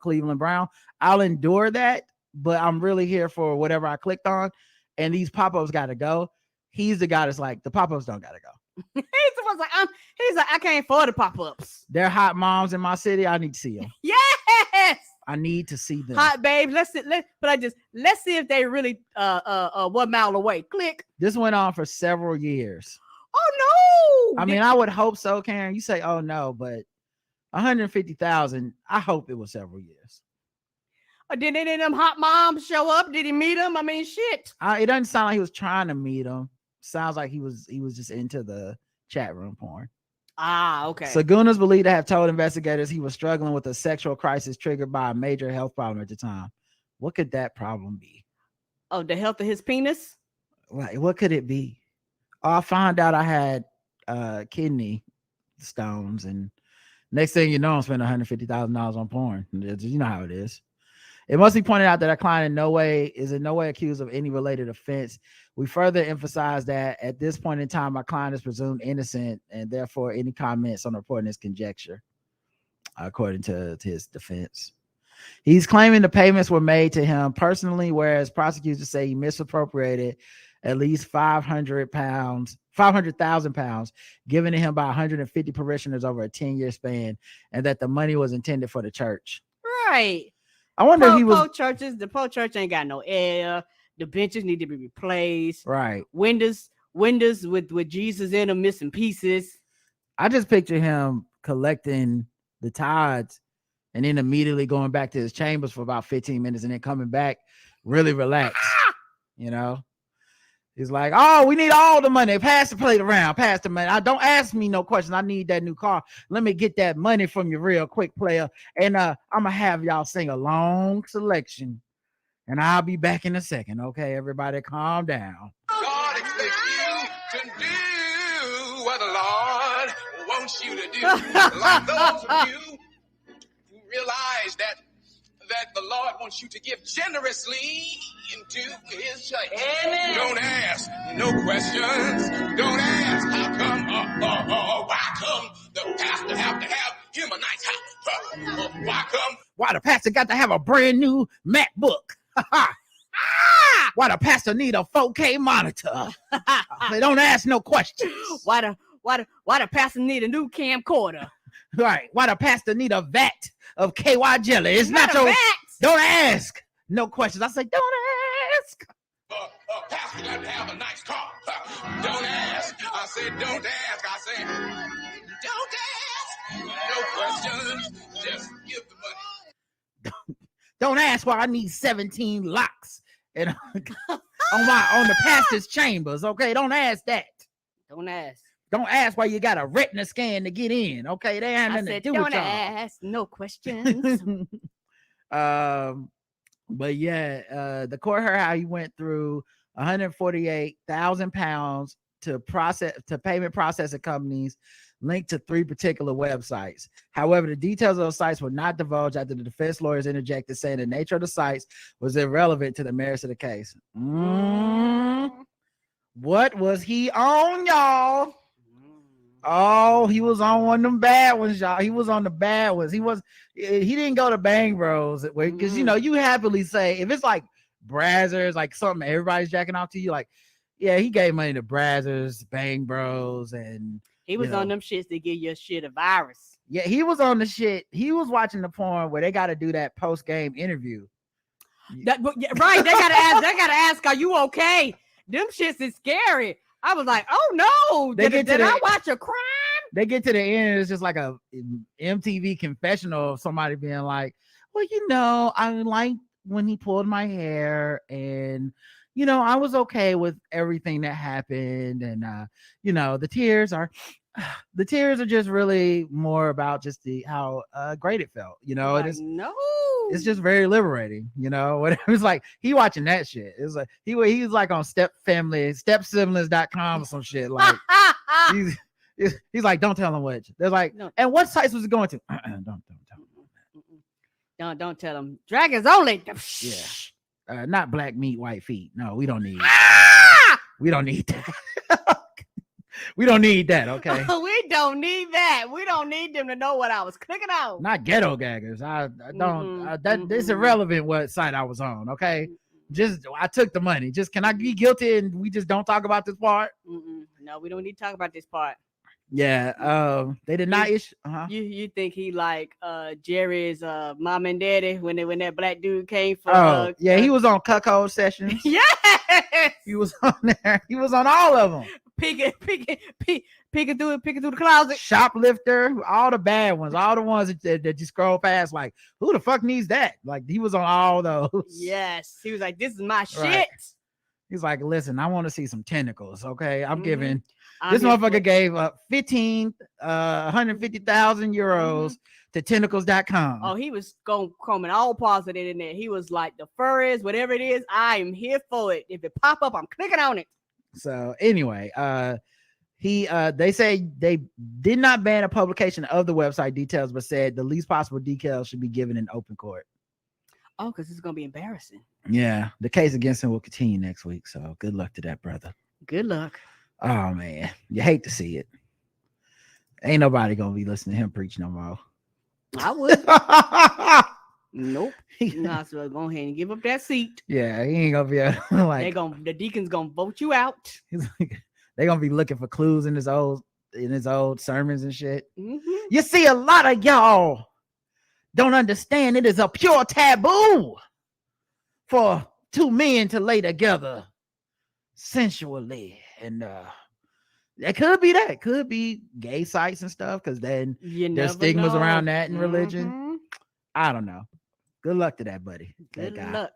Cleveland Brown. I'll endure that, but I'm really here for whatever I clicked on, and these pop-ups gotta go. He's the guy that's like, the pop-ups don't gotta go. He's like, I can't afford the pop-ups. They're hot moms in my city. I need to see them. Yes, I need to see them. Hot babes. Let's see if they really 1 mile away. Click. This went on for several years. Oh no! I mean, I would hope so, Karen. You say, oh no, but 150,000. I hope it was several years. Did any of them hot moms show up? Did he meet them? I mean, shit. It doesn't sound like he was trying to meet them. Sounds like he was just into the chat room porn. Okay. Seguna's believed to have told investigators he was struggling with a sexual crisis triggered by a major health problem at the time. What could that problem be? Oh, the health of his penis? Like, what could it be? I found out I had kidney stones, and next thing you know, I'm spending $150,000 on porn. You know how it is. It must be pointed out that our client is in no way accused of any related offense. We further emphasize that at this point in time, our client is presumed innocent, and therefore any comments on reporting is conjecture, according to his defense. He's claiming the payments were made to him personally, whereas prosecutors say he misappropriated at least 500,000 pounds given to him by 150 parishioners over a 10-year span, and that the money was intended for the church. Right. I wonder if he was. The Poe church ain't got no air. The benches need to be replaced. Right. Windows with Jesus in them missing pieces. I just picture him collecting the tithes and then immediately going back to his chambers for about 15 minutes and then coming back really relaxed. He's like, oh, we need all the money. Pass the plate around. Pass the money. Don't ask me no questions. I need that new car. Let me get that money from you real quick, player. And I'm going to have y'all sing a long selection. And I'll be back in a second. Okay, everybody calm down. God expects you to do what the Lord wants you to do. Like those of you who realize that the Lord wants you to give generously into his church. Amen. Don't ask no questions. Don't ask how come why come the pastor have to have him a nice house? Why the pastor got to have a brand new MacBook? Why the pastor need a 4K monitor? They don't ask no questions. Why the pastor need a new camcorder? Right. Why the pastor need a vat of KY jelly? It's not your vat. Don't ask no questions. I say don't ask. Pastor got to have a nice car. Don't ask. I said don't ask. I said don't ask. No questions. Just give the money. Don't ask why I need 17 locks and on the pastor's chambers. Okay, don't ask that. Don't ask. Don't ask why you got a retina scan to get in. Okay, they ain't nothing to do with y'all. Don't ask no questions. But yeah, the court heard how he went through 148,000 pounds to payment processing companies linked to 3 particular websites. However, the details of those sites were not divulged after the defense lawyers interjected, saying the nature of the sites was irrelevant to the merits of the case. What was he on, y'all? Oh, he was on one of them bad ones, y'all. He was on the bad ones. He didn't go to Bang Bros because you happily say if it's like Brazzers, like something everybody's jacking off to you, like, yeah, he gave money to Brazzers, Bang Bros, and he was on them shits to give your shit a virus. Yeah, he was on the shit. He was watching the porn where they got to do that post-game interview. Right, they gotta ask, are you okay? Them shits is scary. I was like, oh no, did I watch a crime? They get to the end, it's just like a MTV confessional of somebody being like, well, I like when he pulled my hair, and I was okay with everything that happened, and the tears are just really more about just how great it felt. It's just very liberating, It's like he watching that shit. It's like he's like on stepsiblings.com or some shit. Like he's like, don't tell him which. They're like, no. And what sites was it going to? Don't tell him. Dragons only. Yeah. Not black meat, white feet. No, we don't need we don't need that. We don't need that, okay? We don't need that. We don't need them to know what I was clicking on. Not ghetto gaggers. I don't. It's irrelevant what site I was on, okay? Just I took the money. Just can I be guilty and we just don't talk about this part? No, we don't need to talk about this part. Yeah. They did not issue. You think he like Jerry's mom and daddy when that black dude came for? He was on Cuckold Sessions. Yes, he was on there. He was on all of them. Picking through the closet. Shoplifter, all the bad ones, all the ones that you scroll past. Like, who the fuck needs that? Like, he was on all those. Yes, he was like, this is my shit. He's like, listen, I want to see some tentacles. Okay, I'm giving. This motherfucker gave up 150,000 euros to tentacles.com. Oh, he was coming all positive in there. He was like, the furries, whatever it is, I am here for it. If it pop up, I'm clicking on it. So anyway, they say they did not ban a publication of the website details, but said the least possible details should be given in open court. Oh, because it's gonna be embarrassing. Yeah, the case against him will continue next week. So good luck to that brother. Good luck. Oh man, you hate to see it. Ain't nobody gonna be listening to him preach no more. I would. Nope. Nah, so go ahead and give up that seat. Yeah, he ain't gonna be like the deacon's gonna vote you out. They're gonna be looking for clues in his old sermons and shit. You see, a lot of y'all don't understand it is a pure taboo for two men to lay together sensually, and it could be that. It could be gay sites and stuff, because then there's stigmas around that in religion. I don't know. Good luck to that buddy. Good luck.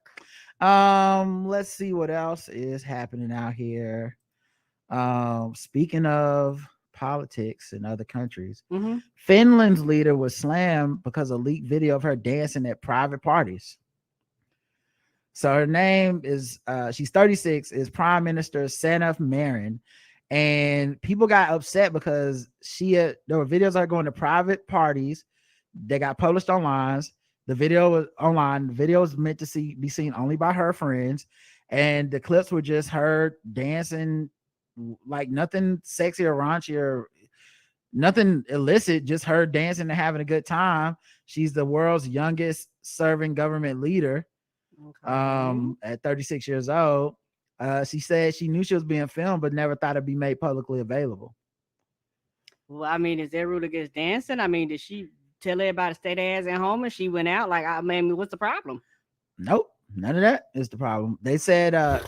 Let's see what else is happening out here. Speaking of politics in other countries, Finland's leader was slammed because of leaked video of her dancing at private parties. So her name is she's 36, is Prime Minister Sanna Marin. And people got upset because there were videos of her going to private parties. They got published online. The video was online. The video was meant to be seen only by her friends. And the clips were just her dancing, like nothing sexy or raunchy or nothing illicit, just her dancing and having a good time. She's the world's youngest serving government leader. At 36 years old. She said she knew she was being filmed, but never thought it'd be made publicly available. Well, I mean, is there rule against dancing? I mean, did she tell everybody to stay their ass at home and she went out? Like, I mean, what's the problem? Nope, none of that is the problem. They said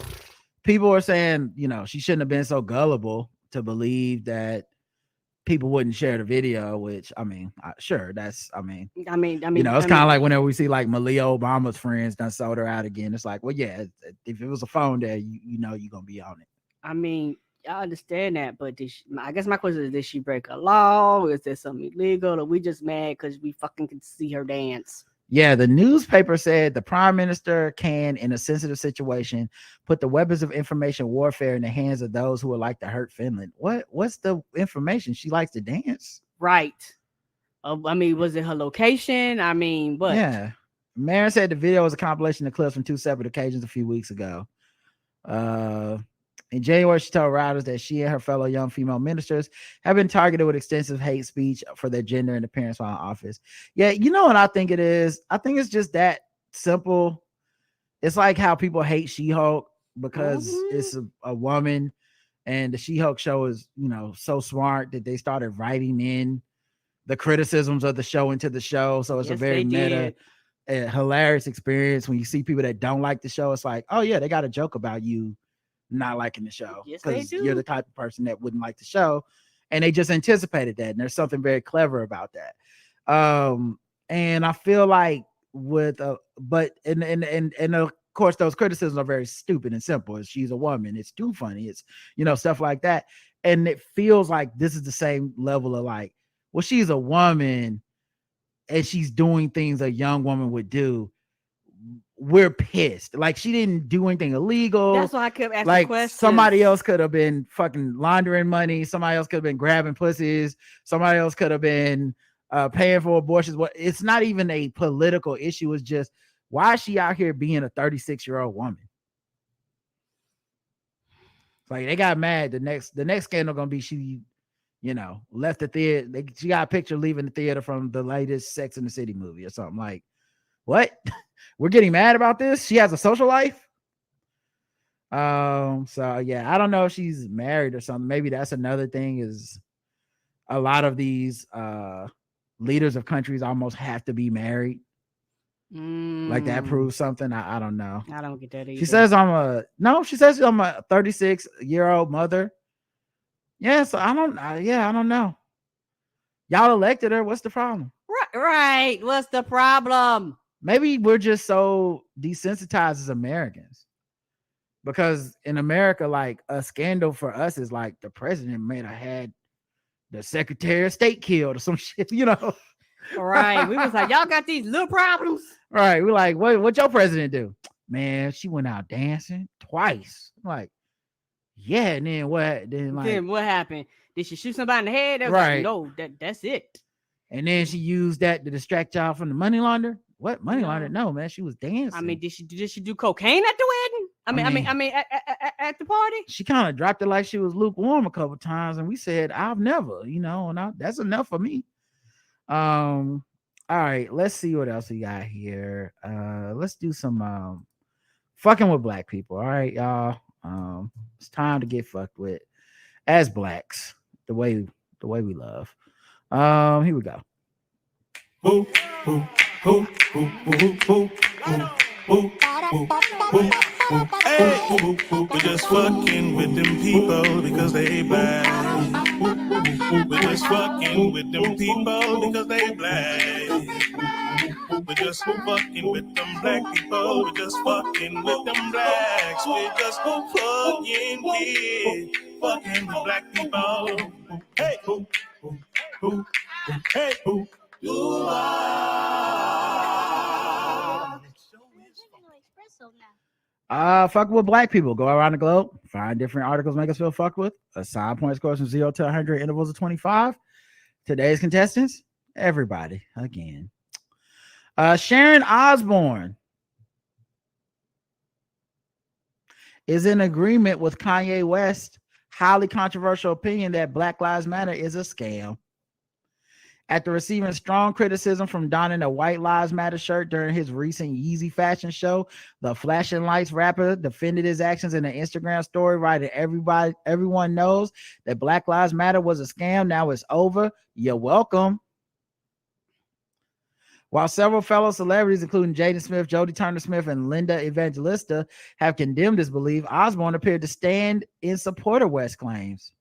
people were saying, she shouldn't have been so gullible to believe that people wouldn't share the video, which sure, that's it's kind of like whenever we see like Malia Obama's friends done sold her out again. It's like, well, yeah, if it was a phone there, you're gonna be on it. I mean, I understand that, but I guess my question is, did she break a law? Or is there something illegal? Or we just mad because we fucking can see her dance? Yeah, the newspaper said the prime minister can, in a sensitive situation, put the weapons of information warfare in the hands of those who would like to hurt Finland. What's the information? She likes to dance. Right. Was it her location? What? Yeah. Marin said the video was a compilation of clips from two separate occasions a few weeks ago. In January, she told writers that she and her fellow young female ministers have been targeted with extensive hate speech for their gender and appearance while in office. Yeah, you know what I think it is? I think it's just that simple. It's like how people hate She-Hulk because it's a woman, and the She-Hulk show is, so smart that they started writing in the criticisms of the show into the show. So it's a very meta, hilarious experience when you see people that don't like the show. It's like, oh yeah, they got a joke about you not liking the show because you're the type of person that wouldn't like the show, and they just anticipated that, and there's something very clever about that. And I feel like and of course those criticisms are very stupid and simple. She's a woman, it's too funny, it's stuff like that, and it feels like this is the same level of like, well, she's a woman and she's doing things a young woman would do. We're pissed. Like, she didn't do anything illegal. That's why I kept asking questions. Somebody else could have been fucking laundering money. Somebody else could have been grabbing pussies. Somebody else could have been paying for abortions. It's not even a political issue. It's just, why is she out here being a 36-year-old woman? Like, they got mad. The next scandal gonna be she, left the theater. She got a picture leaving the theater from the latest Sex and the City movie or something. Like, what? We're getting mad about this? She has a social life? So yeah, I don't know if she's married or something. Maybe that's another thing, is a lot of these leaders of countries almost have to be married. Like, that proves something. I don't know. I don't get that either. She says I'm a 36-year-old mother. Yeah, so I don't know. Y'all elected her. What's the problem? Right. What's the problem? Maybe we're just so desensitized as Americans, because in America, like, a scandal for us is like the president may have had the Secretary of State killed or some shit, Right. We was like, y'all got these little problems. Right. We're like, what your president do? Man, she went out dancing twice. I'm like, yeah, and then what? Then what happened? Did she shoot somebody in the head? Right. Like, no, that's it. And then she used that to distract y'all from the money launder. What money launder? No, man, she was dancing. Did she do cocaine at the wedding? At the party? She kind of dropped it like she was lukewarm a couple times, and we said, I've never, and that's enough for me. All right, let's see what else we got here. Let's do some fucking with black people. All right, y'all. It's time to get fucked with as blacks, the way we love. Here we go. Hey, we're just fucking with them people because they black. We're just fucking with them people because they black. We're just fucking with them black people. We're just fucking with them blacks. We're just fucking with black people. Hey, hey, Fuck with black people. Go around the globe, find different articles make us feel fucked with. Assign point scores from 0 to 100, intervals of 25. Today's contestants, everybody again. Sharon Osbourne is in agreement with Kanye West's highly controversial opinion that Black Lives Matter is a scam. After receiving strong criticism from donning a White Lives Matter shirt during his recent Yeezy fashion show, the Flashing Lights rapper defended his actions in an Instagram story, writing, everyone knows that Black Lives Matter was a scam. Now it's over. You're welcome. While several fellow celebrities, including Jaden Smith, Jodie Turner-Smith, and Linda Evangelista, have condemned his belief, Osbourne appeared to stand in support of West's claims.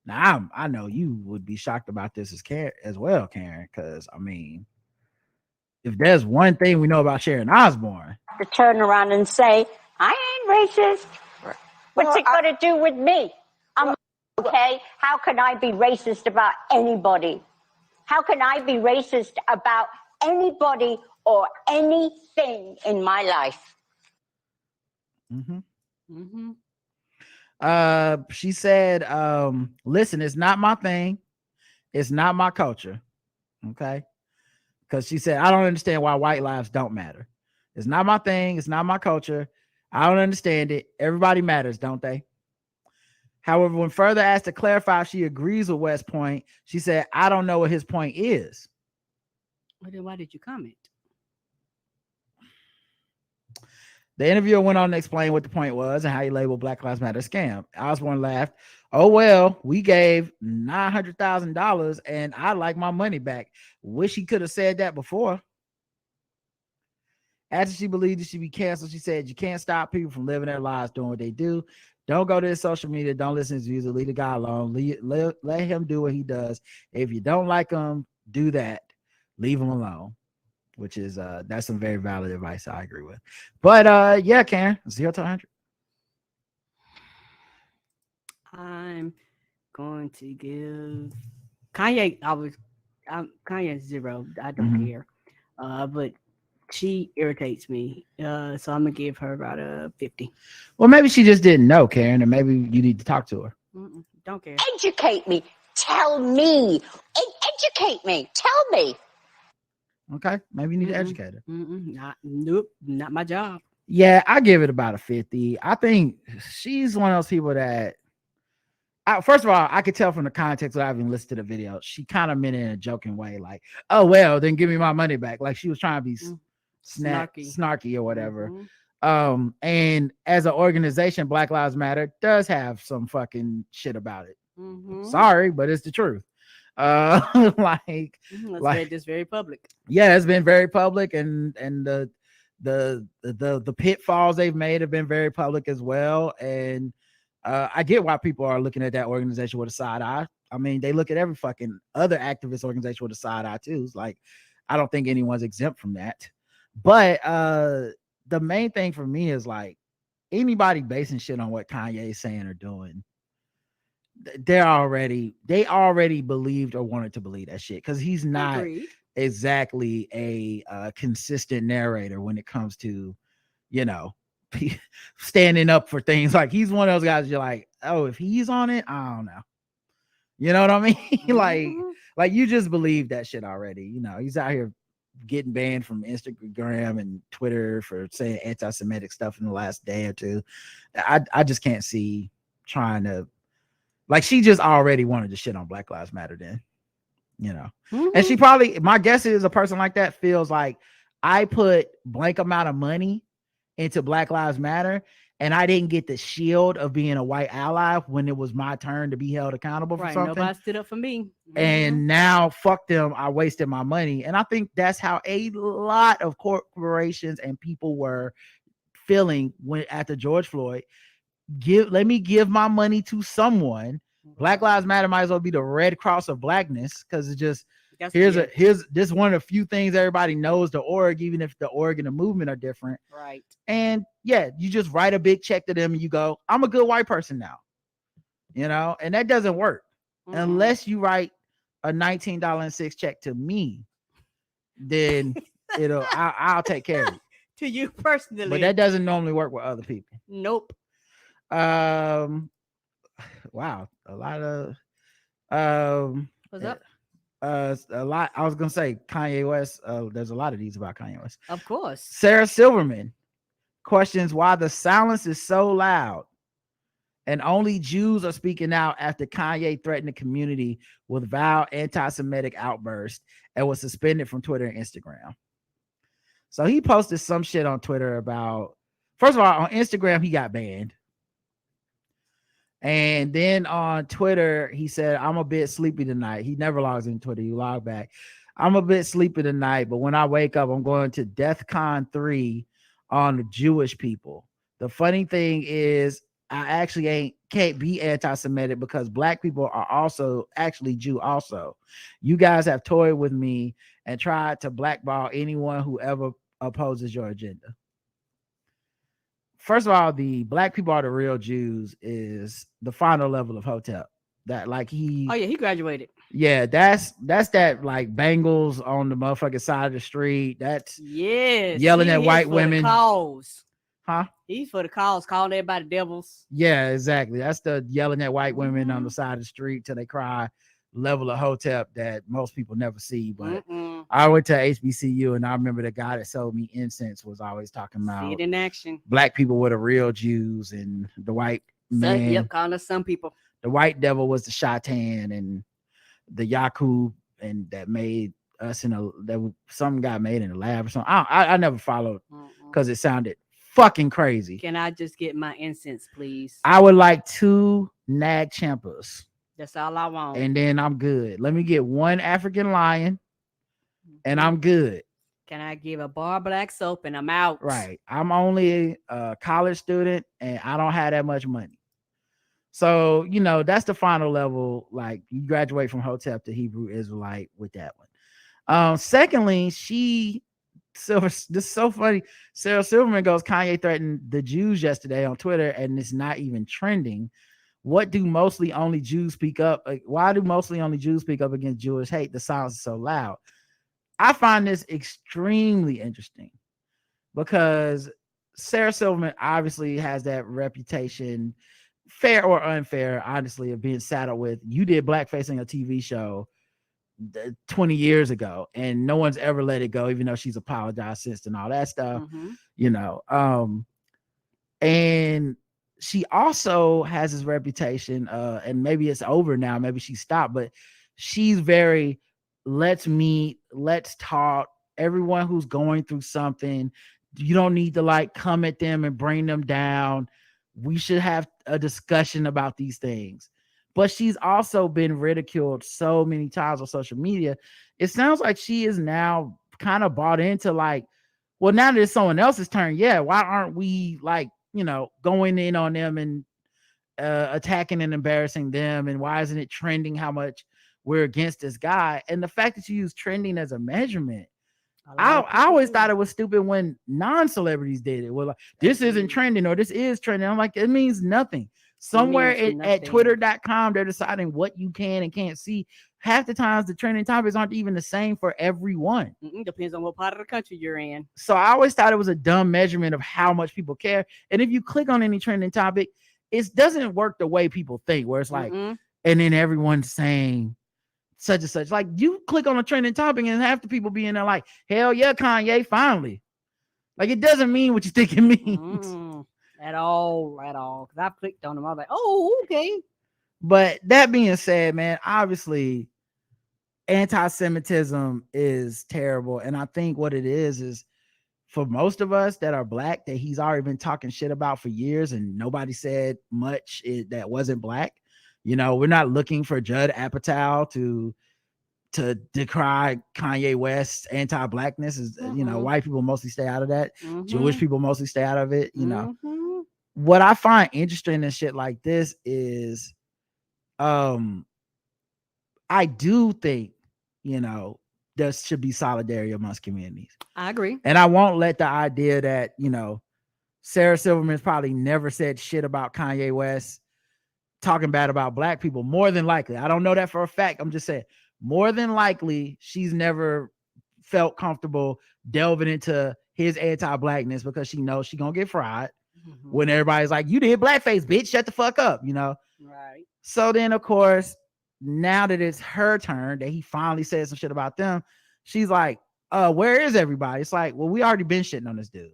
Now, I know you would be shocked about this as well, Karen, because, I mean, if there's one thing we know about Sharon Osbourne. To turn around and say, I ain't racist. What's it got to do with me? I'm okay. How can I be racist about anybody? How can I be racist about anybody or anything in my life? Mm-hmm. Mm-hmm. She said, listen, it's not my thing. It's not my culture. Okay. Because she said, I don't understand why white lives don't matter. It's not my thing. It's not my culture. I don't understand it. Everybody matters, don't they? However, when further asked to clarify if she agrees with West's point, she said, I don't know what his point is. Well, then why did you comment? The interviewer went on to explain what the point was and how he labeled Black Lives Matter a scam. Osbourne laughed. Oh, well, we gave $900,000 and I like my money back. Wish he could have said that before. After she believed it should be canceled, she said, you can't stop people from living their lives doing what they do. Don't go to his social media. Don't listen to his music. Leave the guy alone. Let him do what he does. If you don't like him, do that. Leave him alone. Which is that's some very valid advice I agree with. But yeah, Karen, 0 to 100. I'm going to give Kanye. Kanye 0. I don't care. But she irritates me. So I'm gonna give her about a 50. Well, maybe she just didn't know, Karen, and maybe you need to talk to her. Don't care. Educate me. Tell me. Educate me. Tell me. Okay, maybe you need to educate her. Nope, not my job. Yeah, I give it about a 50. I think she's one of those people that, first of all, I could tell from the context without even listening to the video, she kind of meant it in a joking way, like, oh, well, then give me my money back. Like she was trying to be snarky or whatever. And as an organization, Black Lives Matter does have some fucking shit about it. Sorry, but it's the truth. It's very public. Yeah, it's been very public, and the pitfalls they've made have been very public as well. And I get why people are looking at that organization with a side eye. I mean, they look at every fucking other activist organization with a side eye too. It's like, I don't think anyone's exempt from that. But the main thing for me is like, anybody basing shit on what Kanye is saying or doing, they already believed or wanted to believe that shit, because he's not exactly a consistent narrator when it comes to, you know, standing up for things. Like, he's one of those guys you're like, oh, if he's on it, I don't know. You know what I mean? like you just believe that shit already. You know, he's out here getting banned from Instagram and Twitter for saying anti-Semitic stuff in the last day or two. I just can't see trying to, like, she just already wanted to shit on Black Lives Matter then, you know. And she probably, my guess is a person like that feels like, I put blank amount of money into Black Lives Matter and I didn't get the shield of being a white ally when it was my turn to be held accountable for something. Nobody stood up for me. And now, fuck them, I wasted my money. And I think that's how a lot of corporations and people were feeling when after George Floyd. Let me give my money to someone. Black Lives Matter might as well be the Red Cross of blackness, because it's just here's this one of the few things everybody knows the org, even if the org and the movement are different. Right. And yeah, you just write a big check to them and you go, I'm a good white person now. You know, and that doesn't work unless you write a $19.06 check to me. Then I'll take care of it. To you personally. But that doesn't normally work with other people. Nope. Wow, a lot of what's up? A lot. I was gonna say Kanye West. There's a lot of these about Kanye West. Of course. Sarah Silverman questions why the silence is so loud and only Jews are speaking out after Kanye threatened the community with vile anti-Semitic outbursts and was suspended from Twitter and Instagram. So he posted some shit on Twitter about, first of all, on Instagram, he got banned. And then on Twitter, he said, I'm a bit sleepy tonight. He never logs in Twitter. He logged back. I'm a bit sleepy tonight, but when I wake up, I'm going to DEFCON 3 on the Jewish people. The funny thing is, I actually can't be anti-Semitic because black people are also actually Jew also. You guys have toyed with me and tried to blackball anyone who ever opposes your agenda. First of all, the black people are the real Jews is the final level of Hotep. That like he. Oh yeah, he graduated. Yeah, that's that like Bengals on the motherfucking side of the street. That's yelling at white women. Cause. Huh? He's for the cause, calling everybody devils. Yeah, exactly. That's the yelling at white women on the side of the street till they cry level of Hotep that most people never see. But I went to HBCU and I remember the guy that sold me incense was always talking about see it in action. Black people were the real Jews and the white man. Yep, calling us some people. The white devil was the Shaitan and the Yakub and that made us some guy made in the lab or something. I never followed because it sounded fucking crazy. Can I just get my incense, please? I would like 2 Nag Champas. That's all I want. And then I'm good. Let me get 1 African lion and I'm good. Can I give a bar black soap and I'm out? Right. I'm only a college student and I don't have that much money. So, you know, that's the final level. Like you graduate from Hotep to Hebrew Israelite with that one. Secondly, this is so funny. Sarah Silverman goes, Kanye threatened the Jews yesterday on Twitter and it's not even trending. What do mostly only Jews speak up? Why do mostly only Jews speak up against Jewish hate? The silence is so loud. I find this extremely interesting because Sarah Silverman obviously has that reputation, fair or unfair, honestly, of being saddled with, you did blackface on a TV show 20 years ago and no one's ever let it go, even though she's apologized since and all that stuff, you know. And she also has this reputation, and maybe it's over now, maybe she stopped, but she's very, let's meet, let's talk. Everyone who's going through something, you don't need to like come at them and bring them down. We should have a discussion about these things. But she's also been ridiculed so many times on social media. It sounds like she is now kind of bought into like, well, now that it's someone else's turn, yeah, why aren't we like, you know, going in on them and attacking and embarrassing them? And why isn't it trending how much we're against this guy? And the fact that you use trending as a measurement, I always thought it was stupid when non-celebrities did it. Well, like, this isn't trending or this is trending. I'm like, it means nothing. Somewhere at twitter.com, they're deciding what you can and can't see. Half the times the trending topics aren't even the same for everyone. Depends on what part of the country you're in. So I always thought it was a dumb measurement of how much people care. And if you click on any trending topic, it doesn't work the way people think, where it's like, and then everyone's saying such and such. Like you click on a trending topic and half the people be in there like, hell yeah, Kanye, finally. Like it doesn't mean what you think it means. At all. Because I've clicked on them. I was like, oh, okay. But that being said, man, obviously anti-Semitism is terrible. And I think what it is for most of us that are black, that he's already been talking shit about for years and nobody said much that wasn't black. You know, we're not looking for Judd Apatow to decry Kanye West's anti-blackness. Is you know, white people mostly stay out of that. Jewish people mostly stay out of it. You know, what I find interesting in shit like this is, I do think, you know, there should be solidarity amongst communities. I agree. And I won't let the idea that, you know, Sarah Silverman's probably never said shit about Kanye West talking bad about black people. More than likely, I don't know that for a fact. I'm just saying, more than likely, she's never felt comfortable delving into his anti-blackness because she knows she's gonna get fried when everybody's like, you did blackface, bitch, shut the fuck up, you know? Right. So then, of course, now that it's her turn, that he finally said some shit about them, she's like, where is everybody? It's like, well, we already been shitting on this dude.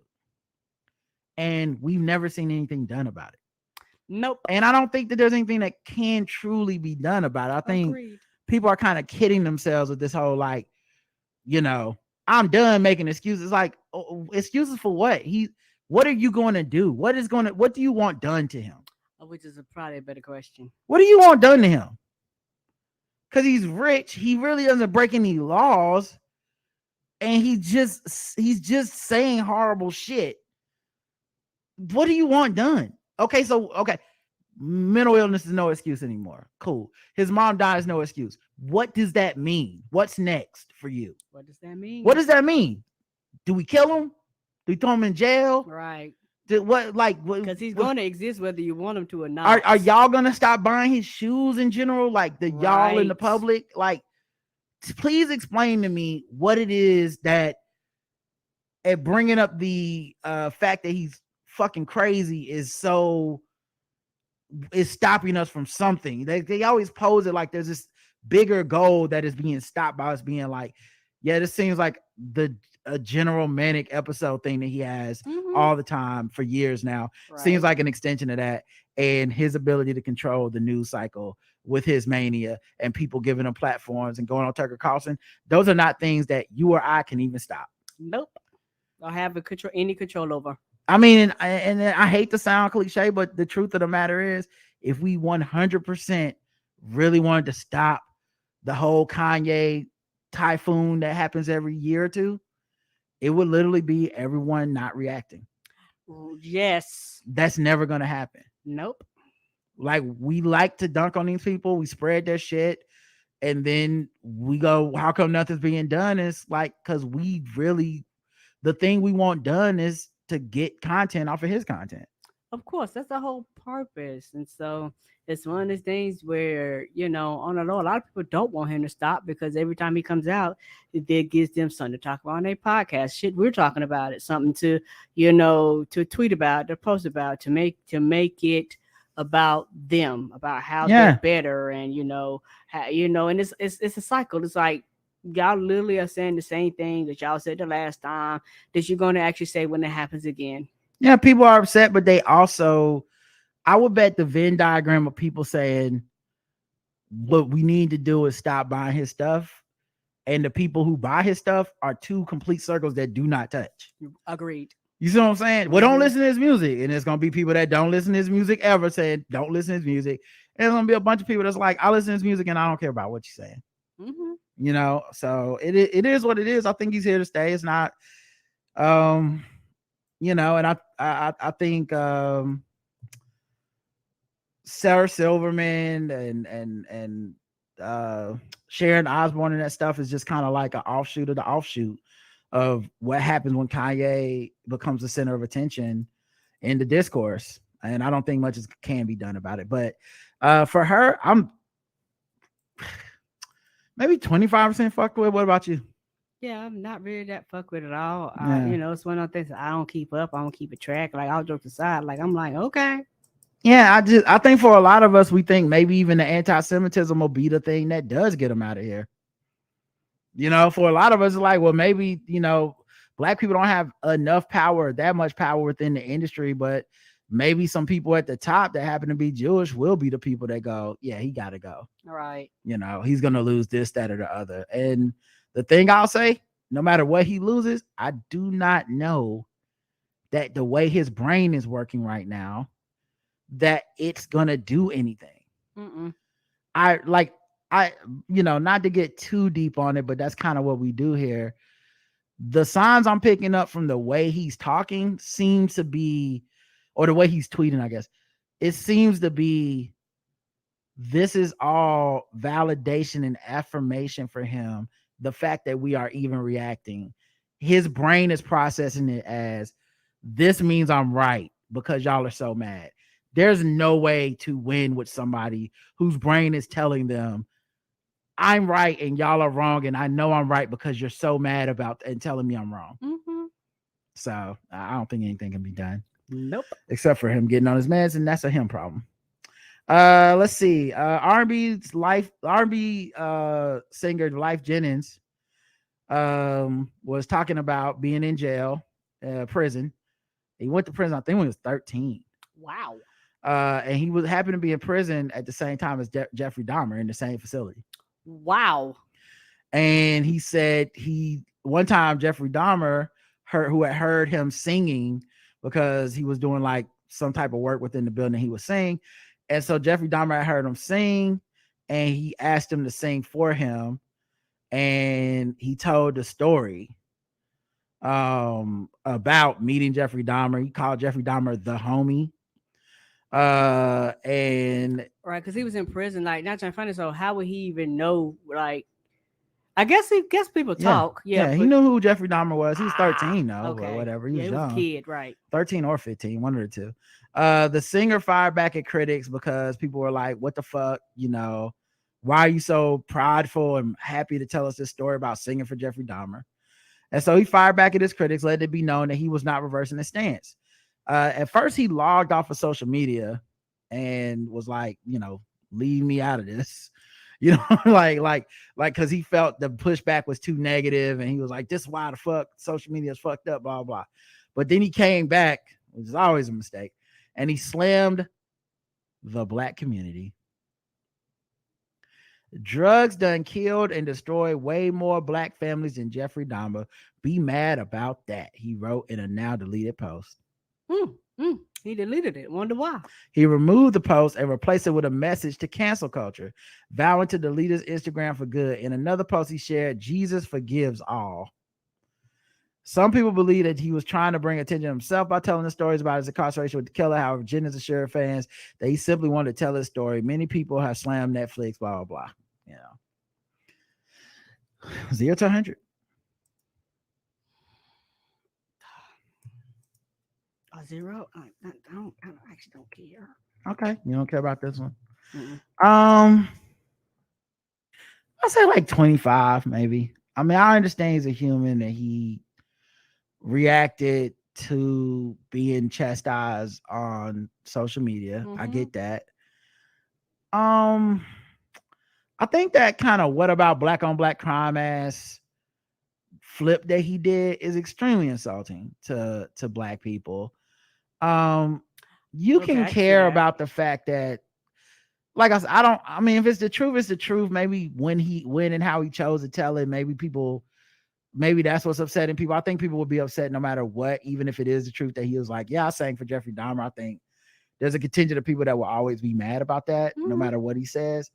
And we've never seen anything done about it. Nope. And I don't think that there's anything that can truly be done about it. I think people are kind of kidding themselves with this whole, like, you know, I'm done making excuses. Like, excuses for what? What are you going to do? What do you want done to him? Which is probably a better question. What do you want done to him? Because he's rich. He really doesn't break any laws. And he's just saying horrible shit. What do you want done? Okay. Mental illness is no excuse anymore. Cool. His mom died is no excuse. What does that mean? What's next for you? What does that mean? What does that mean? Do we kill him? Do we throw him in jail? Right. Because he's going to exist whether you want him to or not. Are y'all gonna stop buying his shoes in general? Like y'all in the public? Like, please explain to me what it is that, and bringing up the fact that he's fucking crazy is stopping us from something. They always pose it like there's this bigger goal that is being stopped by us being like, yeah, this seems like a general manic episode thing that he has all the time for years now. Right. Seems like an extension of that, and his ability to control the news cycle with his mania and people giving him platforms and going on Tucker Carlson. Those are not things that you or I can even stop. Nope. Or have any control over. I mean, and I hate to sound cliche, but the truth of the matter is, if we 100% really wanted to stop the whole Kanye typhoon that happens every year or two, it would literally be everyone not reacting. Yes. That's never going to happen. Nope. Like, we like to dunk on these people. We spread their shit. And then we go, how come nothing's being done? It's like, because the thing we want done is to get content off of his content. Of course, that's the whole purpose. And so it's one of those things where, you know, on the low, a lot of people don't want him to stop because every time he comes out, it gives them something to talk about on their podcast. Shit, we're talking about it, something to, you know, to tweet about, to post about, to make it about them, about how they're better, and and it's a cycle. It's like y'all literally are saying the same thing that y'all said the last time that you're going to actually say when it happens again. Yeah, people are upset, but they also, I would bet the Venn diagram of people saying what we need to do is stop buying his stuff, and the people who buy his stuff are two complete circles that do not touch. Agreed. You see what I'm saying? Well, don't listen to his music. And there's going to be people that don't listen to his music ever saying, don't listen to his music. And there's going to be a bunch of people that's like, I listen to his music and I don't care about what you're saying. Mm-hmm. You know, so it is what it is. I think he's here to stay. It's not, you know, and I think Sarah Silverman and Sharon Osbourne and that stuff is just kind of like an offshoot of the offshoot of what happens when Kanye becomes the center of attention in the discourse. And I don't think much can be done about it. But for her, I'm maybe 25% fucked with. What about you? Yeah, I'm not really that fucked with it at all. Yeah. You know, it's one of those things I don't keep up. I don't keep a track. Like, all jokes aside, like, I'm like, okay. Yeah, I think for a lot of us, we think maybe even the anti-Semitism will be the thing that does get him out of here. You know, for a lot of us, it's like, well, maybe, you know, black people don't have enough power, that much power within the industry, but maybe some people at the top that happen to be Jewish will be the people that go, yeah, he got to go. All right. You know, he's going to lose this, that, or the other. And the thing I'll say, no matter what he loses, I do not know that the way his brain is working right now, that it's going to do anything. Mm-mm. You know, not to get too deep on it, but that's kind of what we do here. The signs I'm picking up from the way he's talking seems to be, or the way he's tweeting, I guess, it seems to be, this is all validation and affirmation for him. The fact that we are even reacting, his brain is processing it as, this means I'm right because y'all are so mad. There's no way to win with somebody whose brain is telling them, I'm right and y'all are wrong, and I know I'm right because you're so mad about and telling me I'm wrong. Mm-hmm. So I don't think anything can be done. Nope. Except for him getting on his meds, and that's a him problem. Let's see. R&B singer Lyfe Jennings was talking about being in jail, prison. He went to prison, I think, when he was 13. Wow. And he was happened to be in prison at the same time as Jeffrey Dahmer in the same facility. Wow. And he said one time Jeffrey Dahmer had heard him singing because he was doing like some type of work within the building he was singing. And so Jeffrey Dahmer had heard him sing, and he asked him to sing for him. And he told the story about meeting Jeffrey Dahmer. He called Jeffrey Dahmer the homie. And right, because he was in prison, like not trying to find it. So how would he even know? Like, I guess people talk. Yeah, he knew who Jeffrey Dahmer was. He was 13 though, or whatever. He was young. A kid, right? 13 or 15, one of the two. The singer fired back at critics because people were like, "What the fuck? You know, why are you so prideful and happy to tell us this story about singing for Jeffrey Dahmer?" And so he fired back at his critics, let it be known that he was not reversing his stance. At first, he logged off of social media and was like, you know, leave me out of this, you know, like, because he felt the pushback was too negative, and he was like, this is why the fuck social media is fucked up, blah, blah. But then he came back, which is always a mistake, and he slammed the Black community. Drugs done killed and destroyed way more Black families than Jeffrey Dahmer. Be mad about that, he wrote in a now deleted post. He deleted it. Wonder why. He removed the post and replaced it with a message to cancel culture, vowing to delete his Instagram for good. In another post he shared, Jesus forgives all. Some people believe that he was trying to bring attention to himself by telling the stories about his incarceration with the killer. However, Jennings assured fans that he simply wanted to tell his story. Many people have slammed Netflix, blah, blah, blah. You know, 0 to 100. A 0? I actually don't care. Okay, you don't care about this one. Mm-mm. I'll say like 25, maybe. I mean, I understand he's a human and he reacted to being chastised on social media. I get that. I think that kind of what about black on black crime ass flip that he did is extremely insulting to Black people. You can care about the fact that, like I said, I mean, if it's the truth, it's the truth. Maybe when and how he chose to tell it, maybe that's what's upsetting people. I think people would be upset no matter what, even if it is the truth that he was like, yeah, I sang for Jeffrey Dahmer. I think there's a contingent of people that will always be mad about that, no matter what he says.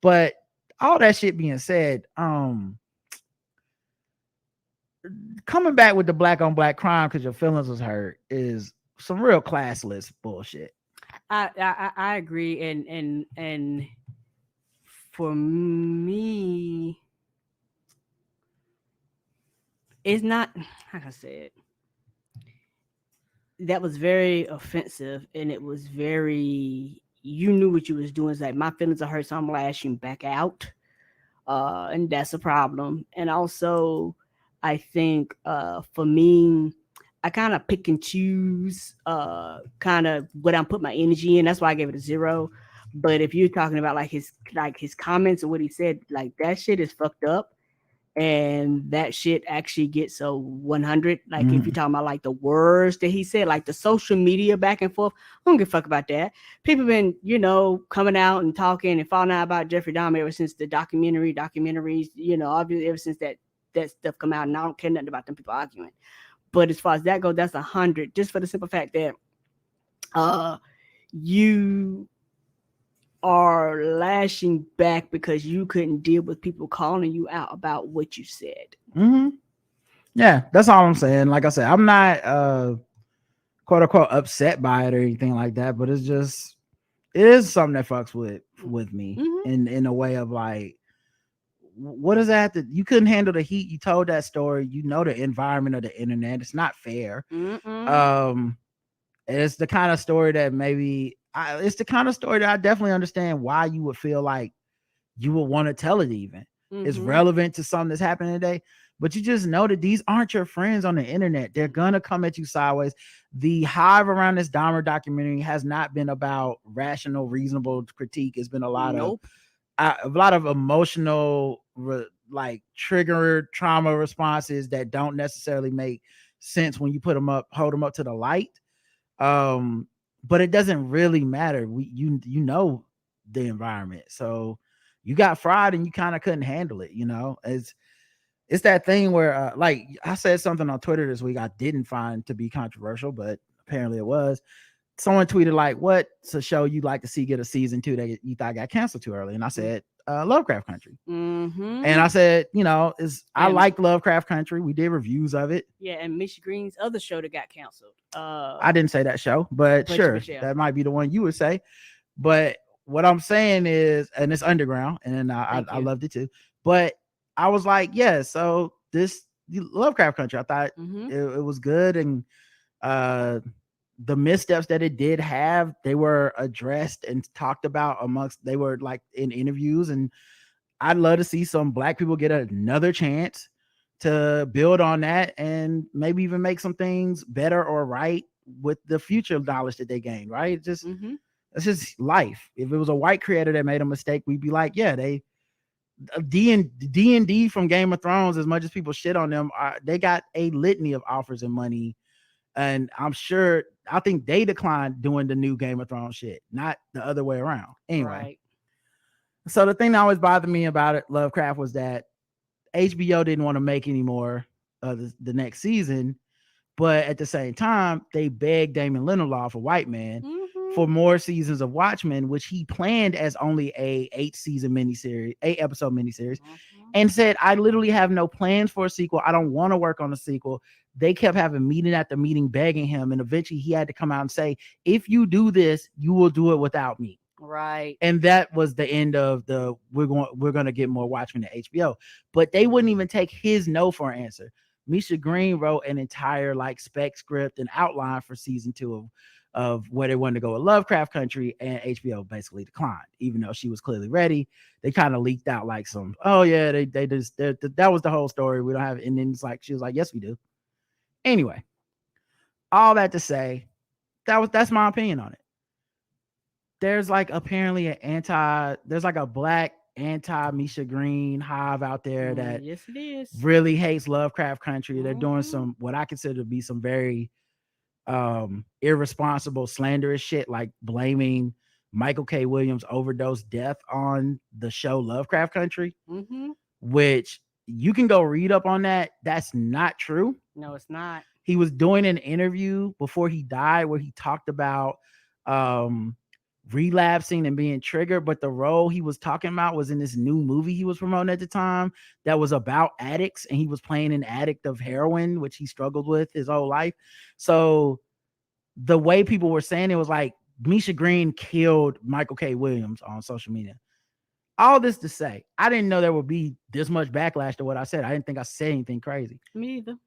But all that shit being said, coming back with the black on black crime because your feelings was hurt is some real classless bullshit. I agree, and for me, it's not, like I said, that was very offensive, and it was very, you knew what you was doing. It's like, my feelings are hurt, so I'm lashing back out, and that's a problem. And also, I think for me, I kind of pick and choose kind of what I'm putting my energy in. That's why I gave it a 0. But if you're talking about like his comments and what he said, like that shit is fucked up. And that shit actually gets a 100. Like if you're talking about like the words that he said, like the social media back and forth, I don't give a fuck about that. People been, coming out and talking and falling out about Jeffrey Dahmer ever since the documentaries, obviously ever since that stuff come out, and I don't care nothing about them people arguing. But as far as that goes, that's 100, just for the simple fact that you are lashing back because you couldn't deal with people calling you out about what you said. Yeah, that's all I'm saying. Like I said, I'm not quote unquote upset by it or anything like that, but it is something that fucks with me in a way of like, what is that you couldn't handle the heat? You told that story, the environment of the internet. It's not fair. It's the kind of story that it's the kind of story that I definitely understand why you would feel like you would want to tell it even. It's relevant to something that's happening today. but you just know that these aren't your friends on the internet. They're gonna come at you sideways. The hive around this Dahmer documentary has not been about rational, reasonable critique. It's been a lot of emotional, like trigger trauma responses that don't necessarily make sense when you hold them up to the light. But it doesn't really matter. You know the environment, so you got fried and you kind of couldn't handle it. It's that thing where like I said something on Twitter this week I didn't find to be controversial, but apparently it was. Someone tweeted like, what's a show you'd like to see get a season 2 that you thought got canceled too early? And I said Lovecraft Country. And I said, I like Lovecraft Country. We did reviews of it. Yeah, and Misha Green's other show that got canceled. I didn't say that show, but sure, that might be the one you would say. But what I'm saying is, and it's underground, and I loved it too. But I was like, yeah, so this Lovecraft Country, I thought it was good, and the missteps that it did have, they were addressed and talked about they were like in interviews, and I'd love to see some Black people get another chance to build on that and maybe even make some things better or right with the future knowledge that they gain, right? It's just life. If it was a white creator that made a mistake, we'd be like, yeah, D&D from Game of Thrones, as much as people shit on them, they got a litany of offers and money. And I think they declined doing the new Game of Thrones shit, not the other way around. Anyway. Right. So the thing that always bothered me about it, Lovecraft, was that HBO didn't want to make any more of the next season, but at the same time, they begged Damon Lindelof, a white man, for more seasons of Watchmen, which he planned as only a 8-episode miniseries, and said, I literally have no plans for a sequel. I don't want to work on a sequel. They kept having meeting after meeting begging him, and eventually he had to come out and say, if you do this, you will do it without me. Right. And that was the end of we're going to get more Watchmen to HBO. But they wouldn't even take his no for an answer. Misha Green wrote an entire spec script and outline for season 2 of where they wanted to go with Lovecraft Country, and HBO basically declined, even though she was clearly ready. They kind of leaked out some, oh yeah, that was the whole story. We don't have it. And then she was like, yes, we do. Anyway, all that to say, that's my opinion on it. There's apparently there's a Black anti-Misha Green hive out there that yes, it is. Really hates Lovecraft Country. They're doing some, what I consider to be some very irresponsible, slanderous shit, like blaming Michael K. Williams' overdose death on the show Lovecraft Country, which you can go read up on that. That's not true. No, it's not. He was doing an interview before he died where he talked about relapsing and being triggered, but the role he was talking about was in this new movie he was promoting at the time that was about addicts, and he was playing an addict of heroin, which he struggled with his whole life. So the way people were saying it was like Misha Green killed Michael K. Williams on social media. All this to say, I didn't know there would be this much backlash to what I said. I didn't think I said anything crazy. Me either.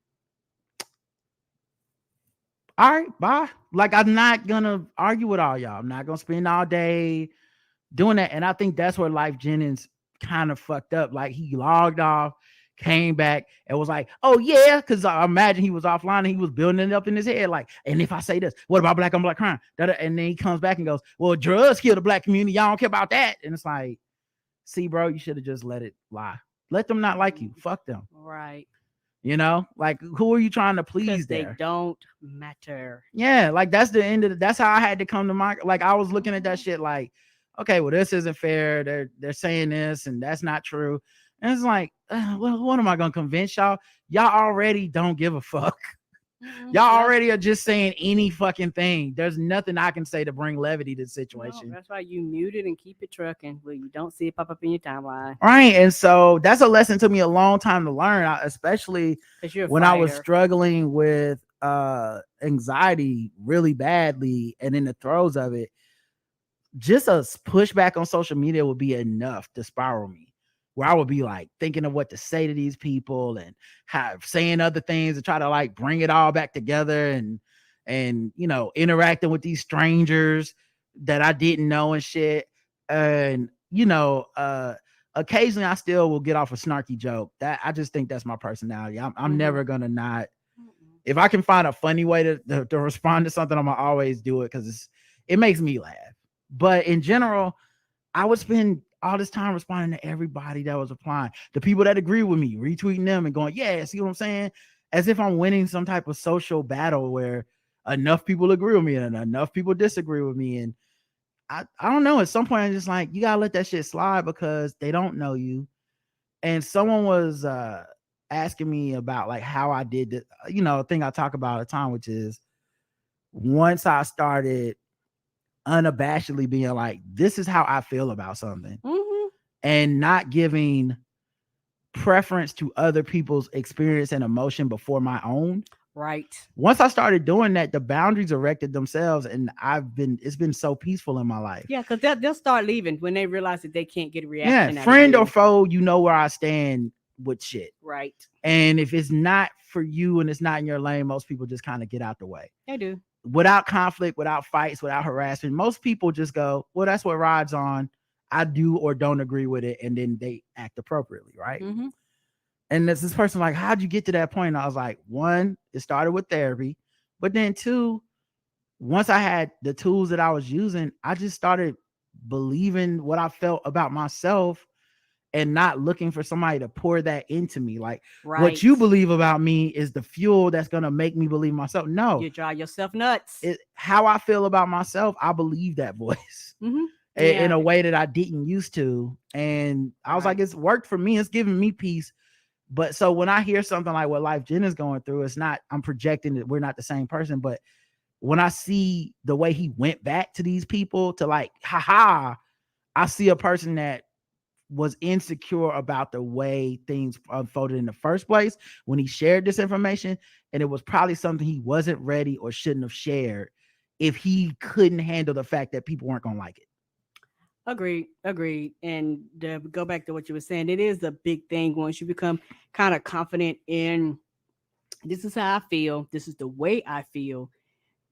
All right, bye. I'm not gonna argue with all y'all. I'm not gonna spend all day doing that. And I think that's where Lyfe Jennings kind of fucked up. He logged off, came back, and was like, oh yeah, because I imagine he was offline and he was building it up in his head. And if I say this, what about Black on Black crime? And then he comes back and goes, well, drugs kill the Black community. Y'all don't care about that. And it's like, see, bro, you should have just let it lie. Let them not like you. Fuck them. Right. Who are you trying to please there? They don't matter. Yeah, that's the end of that's how I had to come to my, I was looking at that shit okay, well, this isn't fair. They're saying this and that's not true. And it's well, what am I going to convince y'all? Y'all already don't give a fuck. Y'all already are just saying any fucking thing. There's nothing I can say to bring levity to the situation. No, that's why you mute it and keep it trucking where you don't see it pop up in your timeline. Right. And so that's a lesson to me a long time to learn, especially when I was struggling with anxiety really badly and in the throes of it. Just a pushback on social media would be enough to spiral me, where I would be thinking of what to say to these people and saying other things to try to bring it all back together and interacting with these strangers that I didn't know and shit. And, occasionally I still will get off a snarky joke. That I just think that's my personality. I'm never gonna not. If I can find a funny way to respond to something, I'm gonna always do it because it makes me laugh. But in general, I would spend all this time responding to everybody that was replying. The people that agree with me, retweeting them and going, yeah, see what I'm saying? As if I'm winning some type of social battle where enough people agree with me and enough people disagree with me. And I don't know. At some point, I'm just like, you gotta let that shit slide because they don't know you. And someone was asking me about like how I did the, a thing I talk about all the time, which is once I started unabashedly being like, this is how I feel about something, and not giving preference to other people's experience and emotion before my own. Right. Once I started doing that, the boundaries erected themselves, and it's been so peaceful in my life. Yeah, because they'll start leaving when they realize that they can't get a reaction. Yeah, friend or foe, you know where I stand with shit. Right. And if it's not for you and it's not in your lane, most people just kind of get out the way. They do. Without conflict, without fights, without harassment. Most people just go, well, that's what rides on. I do or don't agree with it. And then they act appropriately, right? And this person like, how'd you get to that point? And I was like, one, it started with therapy. But then two, once I had the tools that I was using, I just started believing what I felt about myself and not looking for somebody to pour that into me. Like, what you believe about me is the fuel that's going to make me believe myself. No. You drive yourself nuts. How I feel about myself, I believe that voice in a way that I didn't used to. And I was like, it's worked for me. It's giving me peace. But so when I hear something like what Lyfe Jennings is going through, it's not, I'm projecting that we're not the same person. But when I see the way he went back to these people to like, I see a person that was insecure about the way things unfolded in the first place when he shared this information. And it was probably something he wasn't ready or shouldn't have shared if he couldn't handle the fact that people weren't going to like it. Agreed. And to go back to what you were saying, it is a big thing once you become kind of confident in this is how I feel, this is the way I feel,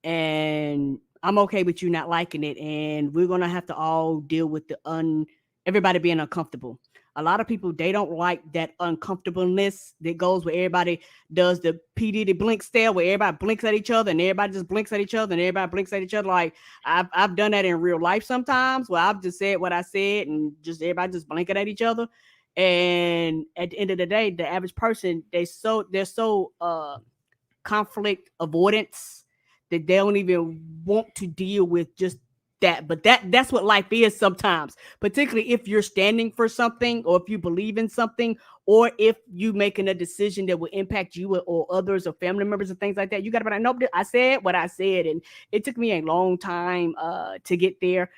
and I'm okay with you not liking it, and we're gonna have to all deal with everybody being uncomfortable. A lot of people, they don't like that uncomfortableness that goes where everybody does the P. Diddy blink stare, where everybody blinks at each other and everybody just blinks at each other and everybody blinks at each other. Like I've done that in real life sometimes where I've just said what I said and just everybody just blinking at each other. And at the end of the day, the average person, they're so conflict avoidance that they don't even want to deal with just that. But that's what life is sometimes, particularly if you're standing for something or if you believe in something or if you making a decision that will impact you or others or family members and things like that. You got to be like, nope, I said what I said. And it took me a long time to get there.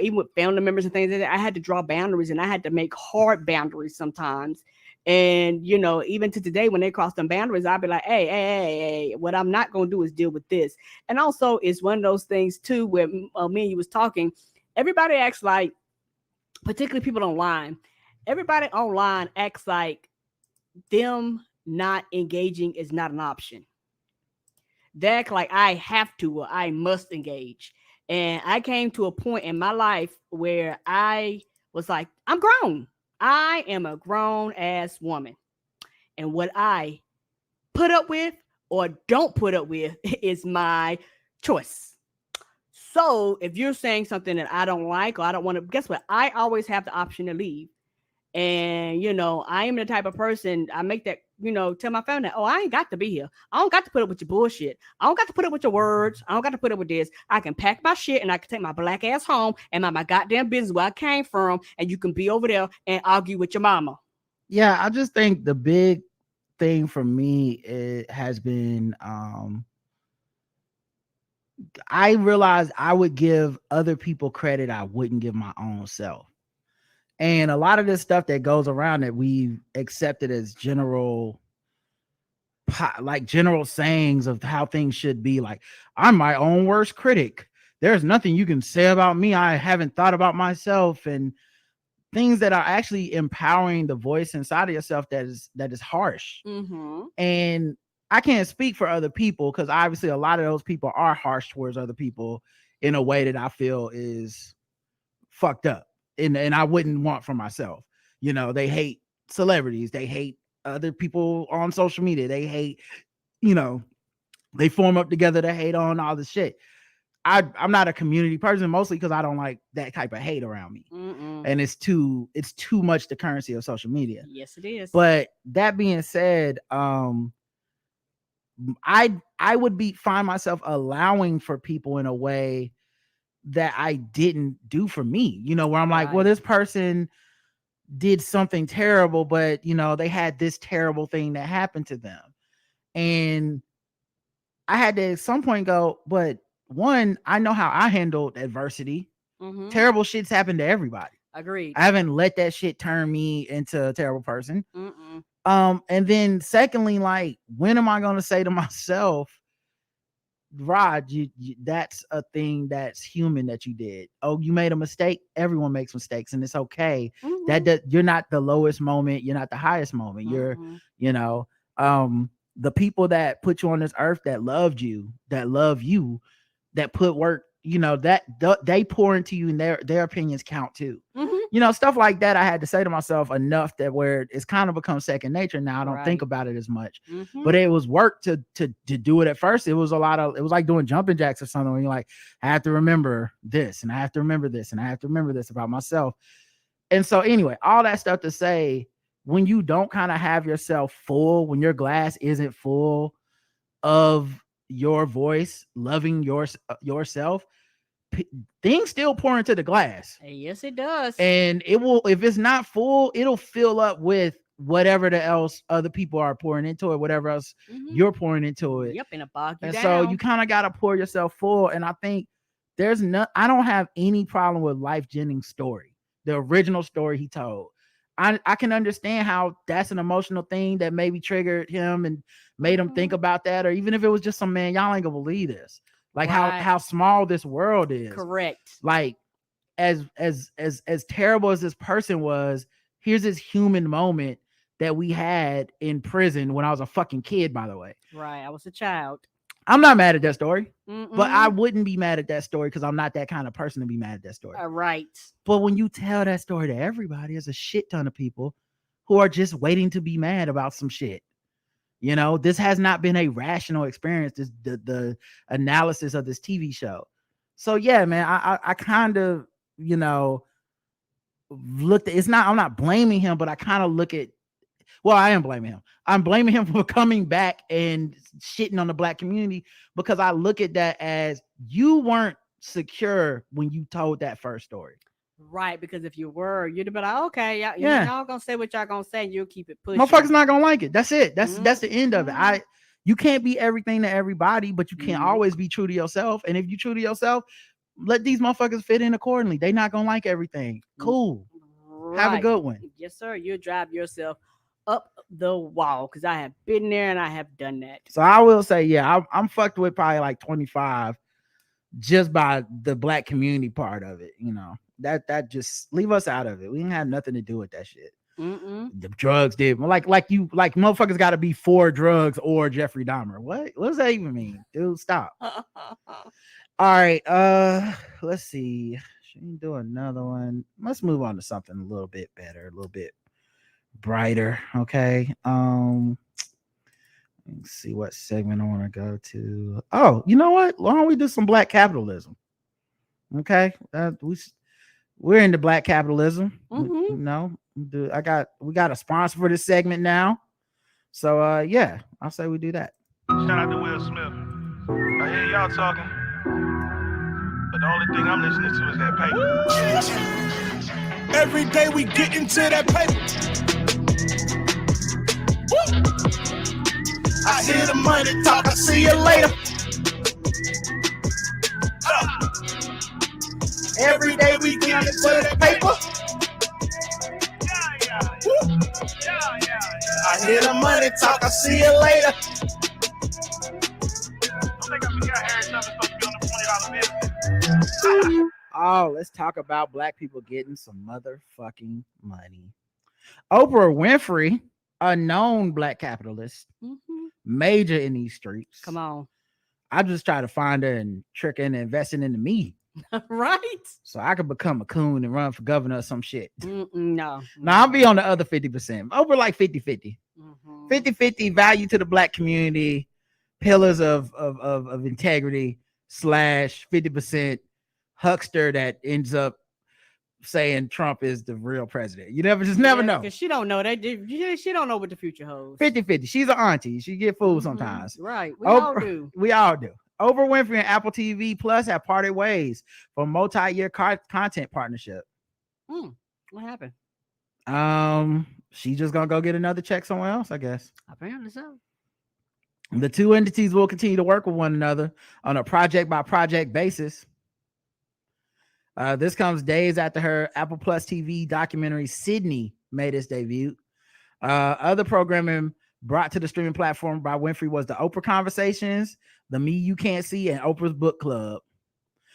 Even with family members and things like that, I had to draw boundaries and I had to make hard boundaries sometimes. And, even to today, when they cross them boundaries, I'll be like, hey, what I'm not going to do is deal with this. And also it's one of those things too, where me and you was talking, everybody acts like, particularly people online, everybody online acts like them not engaging is not an option. They act like I have to, or I must engage. And I came to a point in my life where I was like, I'm grown. I am a grown ass woman. And what I put up with or don't put up with is my choice. So if you're saying something that I don't like or I don't want to, guess what? I always have the option to leave. And, I am the type of person, I make that, tell my family, I ain't got to be here. I don't got to put up with your bullshit. I don't got to put up with your words. I don't got to put up with this. I can pack my shit and I can take my black ass home and mind my goddamn business where I came from. And you can be over there and argue with your mama. Yeah, I just think the big thing for me has been, I realized I would give other people credit I wouldn't give my own self. And a lot of this stuff that goes around that we've accepted as general sayings of how things should be. Like, I'm my own worst critic. There's nothing you can say about me I haven't thought about myself, and things that are actually empowering the voice inside of yourself that is harsh. And I can't speak for other people because obviously a lot of those people are harsh towards other people in a way that I feel is fucked up. And I wouldn't want for myself. You know, they hate celebrities. They hate other people on social media. They hate, you know, they form up together to hate on all this shit. I'm not a community person, mostly because I don't like that type of hate around me. And it's too much the currency of social media. Yes, it is. But that being said, I would find myself allowing for people in a way that I didn't do for me, you know, where I'm like, well, this person did something terrible, but you know, they had this terrible thing that happened to them. And I had to at some point go, but one, I know how I handled adversity. Terrible shit's happened to everybody. Agreed. I haven't let that shit turn me into a terrible person. And then secondly, like, when am I going to say to myself, Rod, that's a thing that's human that you did. Oh, you made a mistake. Everyone makes mistakes, and it's okay. That you're not the lowest moment. You're not the highest moment. You're, you know, the people that put you on this earth that loved you, that love you, that put work, you know, that they pour into you, and their opinions count too. You know, stuff like that. I had to say to myself enough that where it's kind of become second nature now. I don't think about it as much, but it was work to do it at first. It was like doing jumping jacks or something. When you're like, I have to remember this, and I have to remember this, and I have to remember this about myself. And so anyway, all that stuff to say, when you don't kind of have yourself full, when your glass isn't full of your voice, loving yourself, things still pour into the glass. Yes, it does. And it will, if it's not full, it'll fill up with whatever the else other people are pouring into it, whatever else you're pouring into it. Yep, in a bog you and down. So you kind of got to pour yourself full. And I think I don't have any problem with Lyfe Jennings' story, the original story he told. I can understand how that's an emotional thing that maybe triggered him and made him think about that. Or even if it was just some man, y'all ain't gonna believe this. Like how small this world is. Correct. Like as terrible as this person was, here's this human moment that we had in prison when I was a fucking kid, by the way. Right. I was a child. I'm not mad at that story, but I wouldn't be mad at that story because I'm not that kind of person to be mad at that story. Right. But when you tell that story to everybody, there's a shit ton of people who are just waiting to be mad about some shit. You know, this has not been a rational experience, the analysis of this TV show. So yeah, man, I kind of, you know, looked at, I'm not blaming him, but I kind of look at, well, I am blaming him. I'm blaming him for coming back and shitting on the black community, because I look at that as you weren't secure when you told that first story. Right, because if you were, you'd have been like, okay, y'all gonna say what y'all gonna say, and you'll keep it pushing. Motherfuckers not gonna like it. That's it. That's the end of it. You can't be everything to everybody, but you can't always be true to yourself. And if you true to yourself, let these motherfuckers fit in accordingly. They not gonna like everything. Cool. Right. Have a good one. Yes, sir. You drive yourself up the wall, because I have been there and I have done that. So I will say, yeah, I'm fucked with probably like 25 just by the black community part of it. You know, that just leave us out of it. We didn't have nothing to do with that shit. The drugs did. Like motherfuckers got to be for drugs or Jeffrey Dahmer. What does that even mean, dude? Stop. All right, let's see. Should we do another one? Let's move on to something a little bit better, a little bit brighter. Okay. Let's see what segment I want to go to. Oh, you know what? Why don't we do some black capitalism? Okay. We're into black capitalism. You know, we got a sponsor for this segment now. So yeah, I'll say we do that. Shout out to Will Smith. I hear y'all talking, but the only thing I'm listening to is that paper. Every day we get into that paper. I hear the money talk, I see you later. Every day we get into that paper. I hear the money talk, I see you later. Don't think I forgot Harry Trump's supposed to be on the $20 bill. Oh, let's talk about black people getting some motherfucking money. Oprah Winfrey, a known black capitalist, major in these streets. Come on. I just try to find her and trick her and investing into me. Right. So I could become a coon and run for governor or some shit. No. I'll be on the other 50%. Oprah like 50-50. 50-50 value to the black community, pillars of integrity / 50% huckster that ends up saying Trump is the real president. You never know. Because she don't know that. She don't know what the future holds. 50-50. She's an auntie. She get fooled sometimes. Right. We all do. We all do. Oprah Winfrey and Apple TV Plus have parted ways for multi-year content partnership. What happened? She's just gonna go get another check somewhere else, I guess. Apparently so. The two entities will continue to work with one another on a project by project basis. This comes days after her Apple Plus TV documentary Sydney made its debut. Other programming brought to the streaming platform by Winfrey was the Oprah Conversations, the Me You Can't See, and Oprah's Book Club,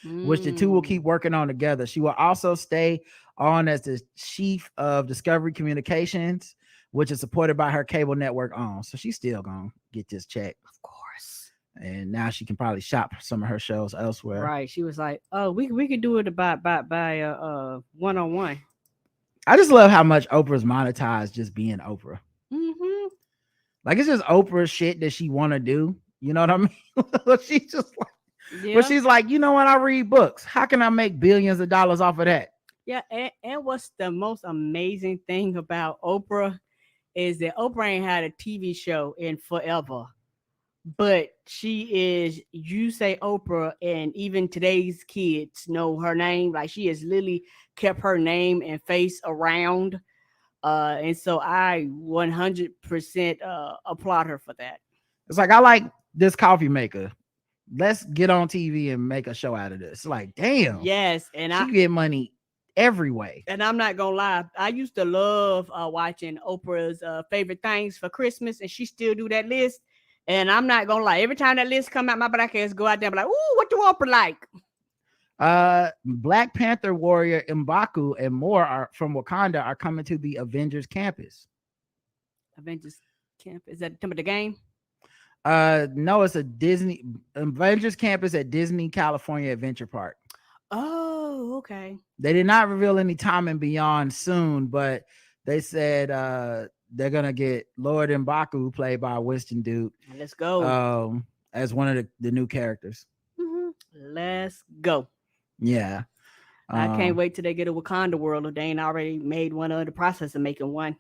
which the two will keep working on together. She will also stay on as the chief of Discovery Communications, which is supported by her cable network OWN. So she's still gonna get this check, of course. And now she can probably shop some of her shows elsewhere. Right. She was like, "Oh, we could do it by one-on-one." I just love how much Oprah's monetized just being Oprah. Like it's just Oprah shit that she want to do. You know what I mean? She's just like, but she's like, you know what? I read books. How can I make billions of dollars off of that? Yeah, and what's the most amazing thing about Oprah is that Oprah ain't had a TV show in forever, but she is, you say Oprah, and even today's kids know her name. Like she has literally kept her name and face around. And so I 100% applaud her for that. It's like, I like this coffee maker. Let's get on TV and make a show out of this. Like, damn. Yes. And she get money every way. And I'm not gonna lie, I used to love watching Oprah's favorite things for Christmas, and she still do that list. And I'm not gonna lie, every time that list come out, my black ass go out there and be like, ooh, what do Oprah like? Black Panther warrior M'Baku and more are from Wakanda are coming to the Avengers campus. Avengers campus? Is that the game? No, it's a Disney Avengers campus at Disney California Adventure Park. Oh, okay. They did not reveal any time and beyond soon, but they said they're gonna get Lord M'Baku, played by Winston Duke. Let's go. As one of the new characters. Let's go. Yeah. I can't wait till they get a Wakanda world if they ain't already made one or in the process of making one.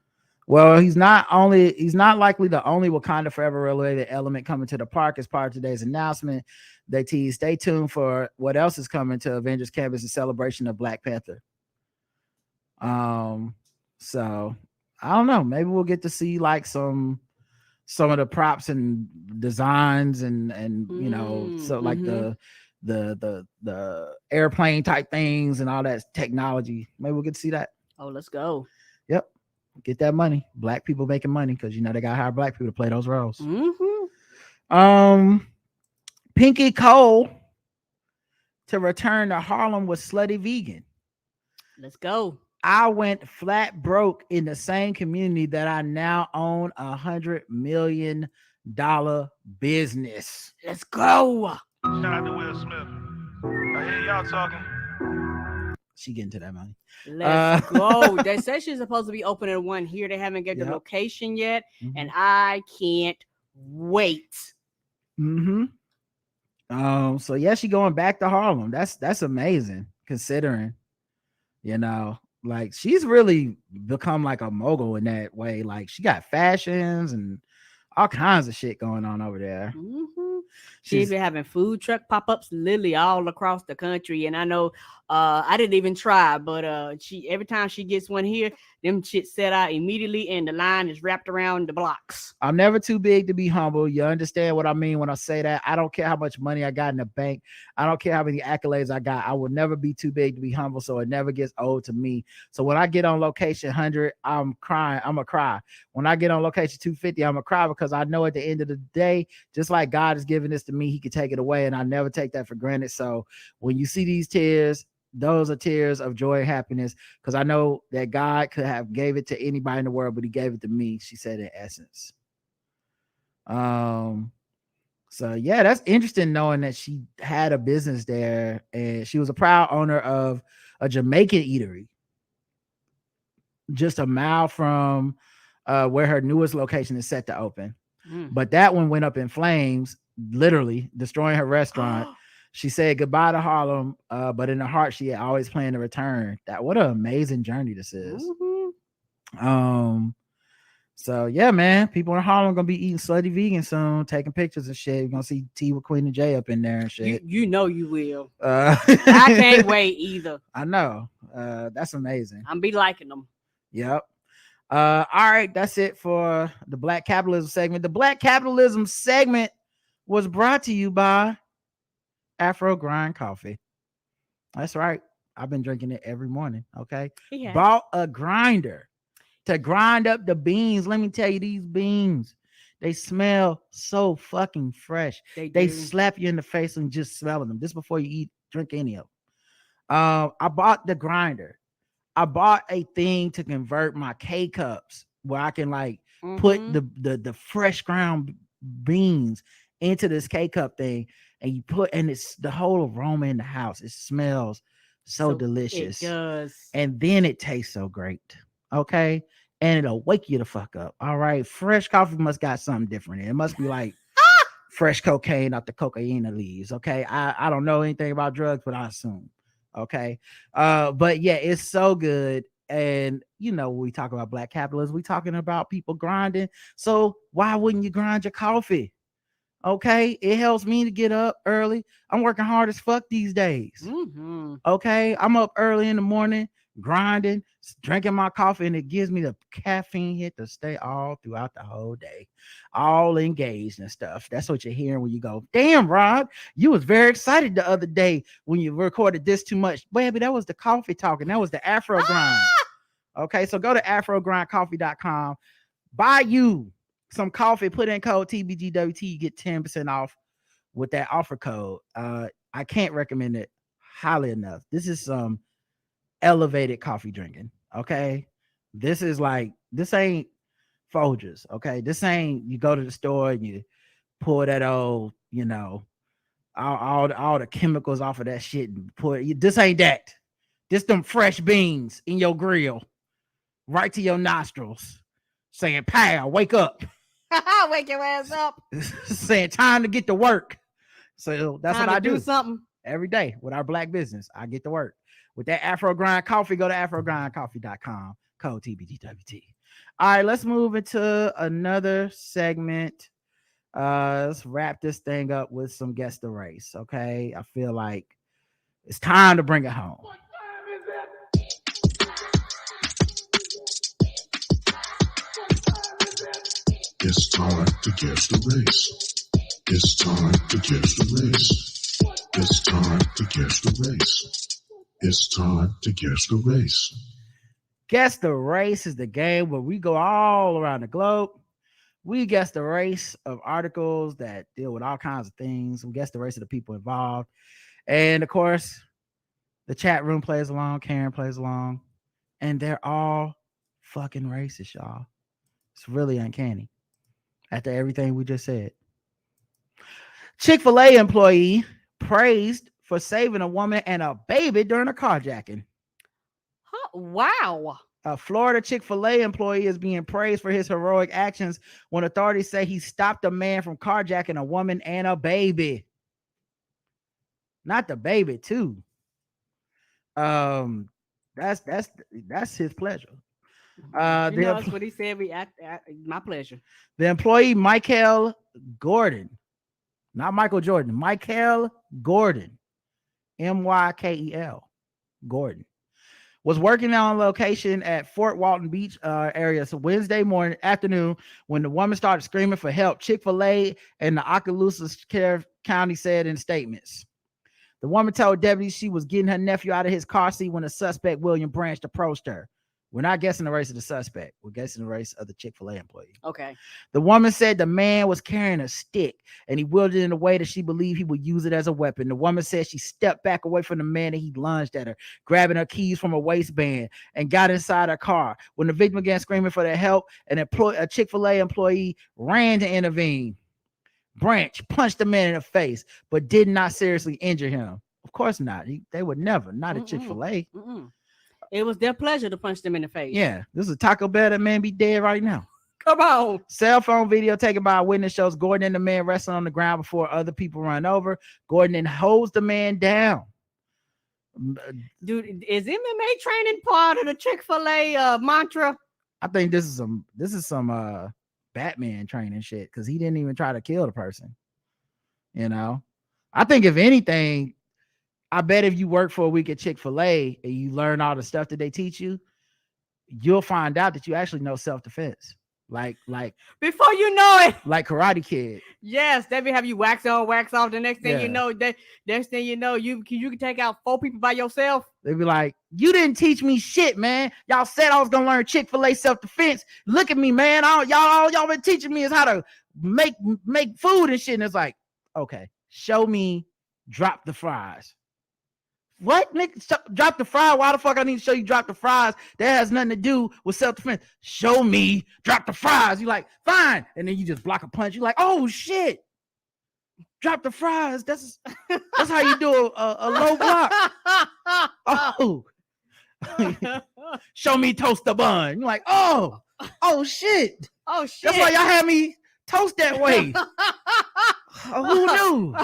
Well, he's not likely the only Wakanda Forever related element coming to the park as part of today's announcement. They tease, stay tuned for what else is coming to Avengers Campus in celebration of Black Panther. So I don't know. Maybe we'll get to see like some of the props and designs and you know, so like the airplane type things and all that technology. Maybe we'll get to see that. Oh, let's go. Yep. Get that money. Black people making money because you know they got to hire black people to play those roles. Pinky Cole to return to Harlem with Slutty Vegan. Let's go. I went flat broke in the same community that I now own $100 million business. Let's go. Shout out to Will Smith. I hear y'all talking. She getting to that money. Let's go. They said she's supposed to be opening one here. They haven't given the location yet, and I can't wait. So yeah, she going back to Harlem. That's amazing considering, you know, like she's really become like a mogul in that way. Like she got fashions and all kinds of shit going on over there. She's been having food truck pop-ups literally all across the country. And I know I didn't even try, but she every time she gets one here, them shit set out immediately and the line is wrapped around the blocks. I'm never too big to be humble. You understand what I mean when I say that? I don't care how much money I got in the bank. I don't care how many accolades I got. I will never be too big to be humble, so it never gets old to me. So when I get on location 100, I'm crying. I'm going to cry. When I get on location 250, I'm going to cry because I know at the end of the day, just like God has given this to me, he could take it away, and I never take that for granted. So when you see these tears, those are tears of joy and happiness because I know that God could have gave it to anybody in the world, but he gave it to me, she said in essence. So yeah, that's interesting knowing that she had a business there, and she was a proud owner of a Jamaican eatery just a mile from where her newest location is set to open. But that one went up in flames, literally destroying her restaurant. She said goodbye to Harlem, but in her heart, she had always planned to return. What an amazing journey this is. So yeah, man, people in Harlem gonna be eating slutty vegan soon, taking pictures and shit. You're gonna see T with Queen and J up in there and shit. You know you will. I can't wait either. I know. That's amazing. I'm be liking them. Yep. All right, that's it for the Black Capitalism segment. The Black Capitalism segment was brought to you by AfroGrindCoffee. That's right. I've been drinking it every morning. Okay. Yeah. Bought a grinder to grind up the beans. Let me tell you, these beans, they smell so fucking fresh. They slap you in the face and just smelling them. This before you drink any of them. I bought the grinder. I bought a thing to convert my K cups where I can put the fresh ground beans into this K cup thing, and it's the whole aroma in the house. It smells so delicious. It does. And then it tastes so great. Okay. And it'll wake you the fuck up. All right. Fresh coffee must got something different. It must be like fresh cocaine off the cocaine leaves. Okay. I don't know anything about drugs, but I assume. Okay. But yeah, it's so good. And when we talk about Black capitalism, we talking about people grinding. So why wouldn't you grind your coffee? Okay, it helps me to get up early. I'm working hard as fuck these days. Okay, I'm up early in the morning, grinding, drinking my coffee, and it gives me the caffeine hit to stay all throughout the whole day, all engaged and stuff. That's what you're hearing when you go, damn, Rod, you was very excited the other day when you recorded this too much. Baby, that was the coffee talking. That was the Afro Grind. Okay, so go to AfroGrindCoffee.com, buy you some coffee, put in code TBGWT, you get 10% off with that offer code. I can't recommend it highly enough. This is some elevated coffee drinking. Okay, this ain't Folgers. Okay, this ain't you go to the store and you pour that old, all the chemicals off of that shit and pour it. This ain't that. This them fresh beans in your grill, right to your nostrils, saying, "Pal, wake up." Wake your ass up. Saying time to get to work. So that's what I do something every day with our Black business. I get to work with that Afro Grind Coffee. Go to AfroGrindCoffee.com, code TBGWT. All right, let's move into another segment. Let's wrap this thing up with some Guess the Race. Okay, I feel like it's time to bring it home. What time is it? It's time to guess the race. It's time to guess the race. It's time to guess the race. It's time to guess the race. Guess the Race is the game where we go all around the globe. We guess the race of articles that deal with all kinds of things. We guess the race of the people involved. And of course, the chat room plays along. Karen plays along. And they're all fucking racist, y'all. It's really uncanny. After everything we just said. Chick-fil-A employee praised for saving a woman and a baby during a carjacking. Wow. A Florida Chick-fil-A employee is being praised for his heroic actions when authorities say he stopped a man from carjacking a woman and a baby. Not the baby, too. That's his pleasure. That's what he said. My pleasure. The employee, Michael Gordon, not Michael Jordan, Michael Gordon, M-Y-K-E-L, Gordon, was working on location at Fort Walton Beach area. So Wednesday afternoon, when the woman started screaming for help, Chick-fil-A and the Okaloosa County said in statements. The woman told deputies she was getting her nephew out of his car seat when the suspect, William Branch, approached her. We're not guessing the race of the suspect. We're guessing the race of the Chick-fil-A employee. Okay. The woman said the man was carrying a stick and he wielded it in a way that she believed he would use it as a weapon. The woman said she stepped back away from the man and he lunged at her, grabbing her keys from her waistband and got inside her car. When the victim began screaming for their help, a Chick-fil-A employee ran to intervene. Branch punched the man in the face, but did not seriously injure him. Of course not. They would never. Not at Chick-fil-A. It was their pleasure to punch them in the face. Yeah, this is a Taco Bell. That man be dead right now. Come on. Cell phone video taken by a witness shows Gordon and the man wrestling on the ground before other people run over. Gordon then holds the man down. Dude, is MMA training part of the Chick-fil-A mantra? I think this is some Batman training shit, because he didn't even try to kill the person. You know, I think if anything, I bet if you work for a week at Chick-fil-A and you learn all the stuff that they teach you, you'll find out that you actually know self-defense. Like before you know it, like Karate Kid. Yes, they be have you wax on, wax off. The next thing you know, you can take out 4 people by yourself. They be like, you didn't teach me shit, man. Y'all said I was gonna learn Chick-fil-A self-defense. Look at me, man. All y'all been teaching me is how to make food and shit. And it's like, okay, show me drop the fries. What, nigga? Drop the fry? Why the fuck I need to show you drop the fries? That has nothing to do with self-defense. Show me drop the fries. You like, fine. And then you just block a punch. You like, oh shit. Drop the fries. That's how you do a low block. Oh. Show me toast the bun. You're like, oh shit. Oh shit. That's why y'all had me toast that way. Who knew?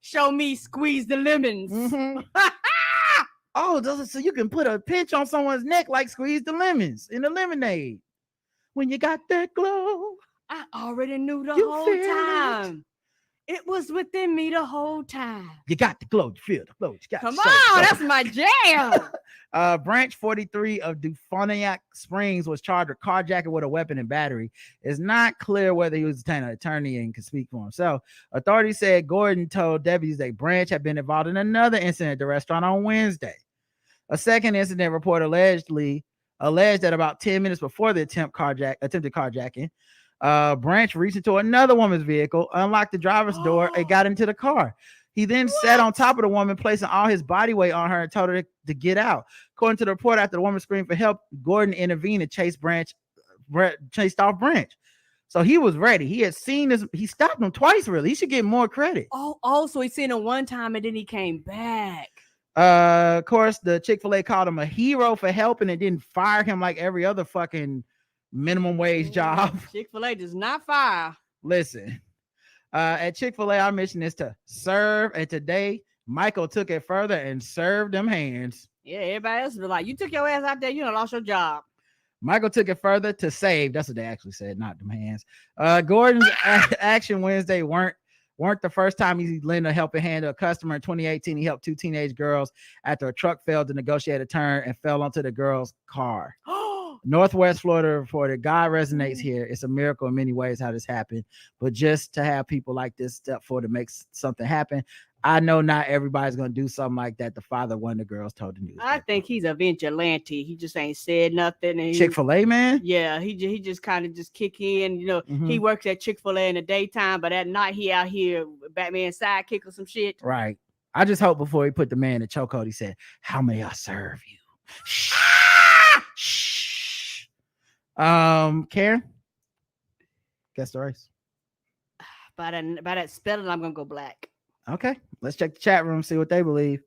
Show me squeeze the lemons. So you can put a pinch on someone's neck like squeeze the lemons in the lemonade. When you got that glow, I already knew the whole time. It was within me the whole time. You got the glow. You feel the glow. Come on, that's my jam. Branch 43 of Dufoniac Springs was charged with carjacking with a weapon and battery. It's not clear whether he was an attorney and could speak for himself. Authorities said Gordon told deputies that Branch had been involved in another incident at the restaurant on Wednesday. A second incident report alleged that about 10 minutes before the attempted carjacking, Branch reached into another woman's vehicle, unlocked the driver's door, and got into the car. He then sat on top of the woman, placing all his body weight on her and told her to get out. According to the report, after the woman screamed for help, Gordon intervened and chased off Branch. So he was ready. He had seen this. He stopped him twice, really. He should get more credit. So he seen him one time and then he came back. Of course, the Chick-fil-A called him a hero for helping and didn't fire him like every other fucking minimum wage job. Chick-fil-A does not fire. Listen, at Chick-fil-A, our mission is to serve, and today Michael took it further and served them hands. Yeah, everybody else was like, you took your ass out there, you done lost your job. Michael took it further to save. That's what they actually said, not them hands. Gordon's action Wednesday weren't the first time he lent a helping hand to a customer. In 2018, he helped 2 teenage girls after a truck failed to negotiate a turn and fell onto the girl's car. Northwest Florida reported, God resonates here. It's a miracle in many ways how this happened, but just to have people like this step forward to make something happen. I know not everybody's gonna do something like that. The father of one of the girls told the news. I think he's a vigilante. He just ain't said nothing. And Chick-fil-A, man. Yeah, he just kind of just kick in. He works at Chick-fil-A in the daytime, but at night he out here Batman sidekick or some shit. Right. I just hope before he put the man in the chokehold, he said, "How may I serve you?" Shh. Karen, guess the race. By that spelling, I'm gonna go black. Okay, let's check the chat room, see what they believe.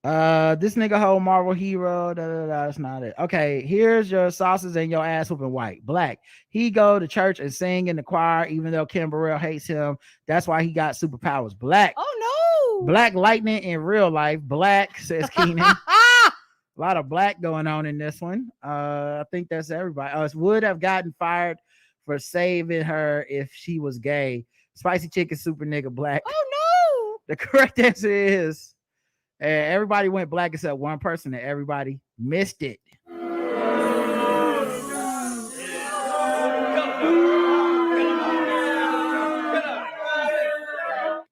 This nigga whole Marvel hero. That's not it. Okay, here's your sauces and your ass whooping white. Black. He go to church and sing in the choir, even though Kim Burrell hates him. That's why he got superpowers. Black. Oh no. Black lightning in real life. Black, says Keenan. A lot of black going on in this one. I think that's everybody. Would have gotten fired for saving her if she was gay. Spicy chicken super nigga black. Oh no. The correct answer is everybody went black except one person, and everybody missed it.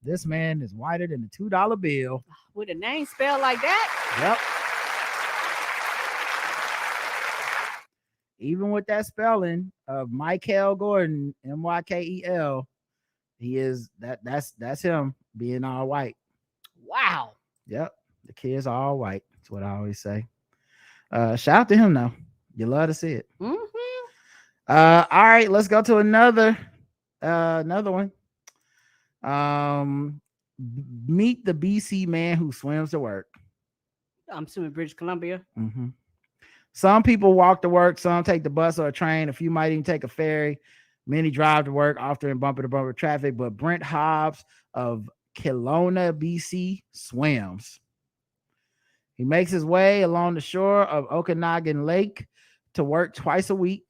This man is whiter than a $2 bill. With a name spelled like that? Yep. Even with that spelling of Michael Gordon, Mykel, he is that's him being all white. Wow. Yep. The kids are all white. That's what I always say. Shout out to him though. You love to see it. Mm-hmm. All right, let's go to another one. Meet the BC man who swims to work. I'm assuming British Columbia. Mm-hmm. Some people walk to work, some take the bus or a train. A few might even take a ferry. Many drive to work, often in bumper-to-bumper traffic. But Brent Hobbs of Kelowna, BC, swims. He makes his way along the shore of Okanagan Lake to work twice a week,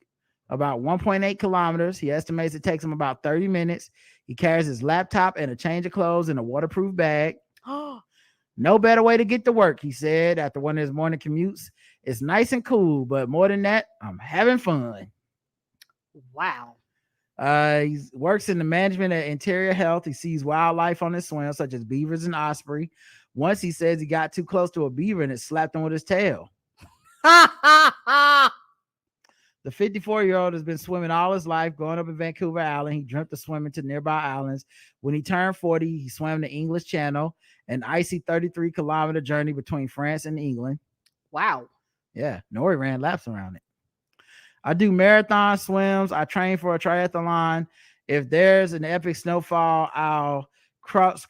about 1.8 kilometers. He estimates it takes him about 30 minutes. He carries his laptop and a change of clothes in a waterproof bag. No better way to get to work, he said, after one of his morning commutes. It's nice and cool, but more than that, I'm having fun. Wow. He works in the management of interior health. He sees wildlife on his swim, such as beavers and osprey. Once he says he got too close to a beaver and it slapped him with his tail. The 54-year-old has been swimming all his life. Growing up in Vancouver Island, he dreamt of swimming to nearby islands. When he turned 40, he swam the English Channel, an icy 33-kilometer journey between France and England. Wow. Yeah, Nori ran laps around it. I do marathon swims. I train for a triathlon. If there's an epic snowfall, I'll cross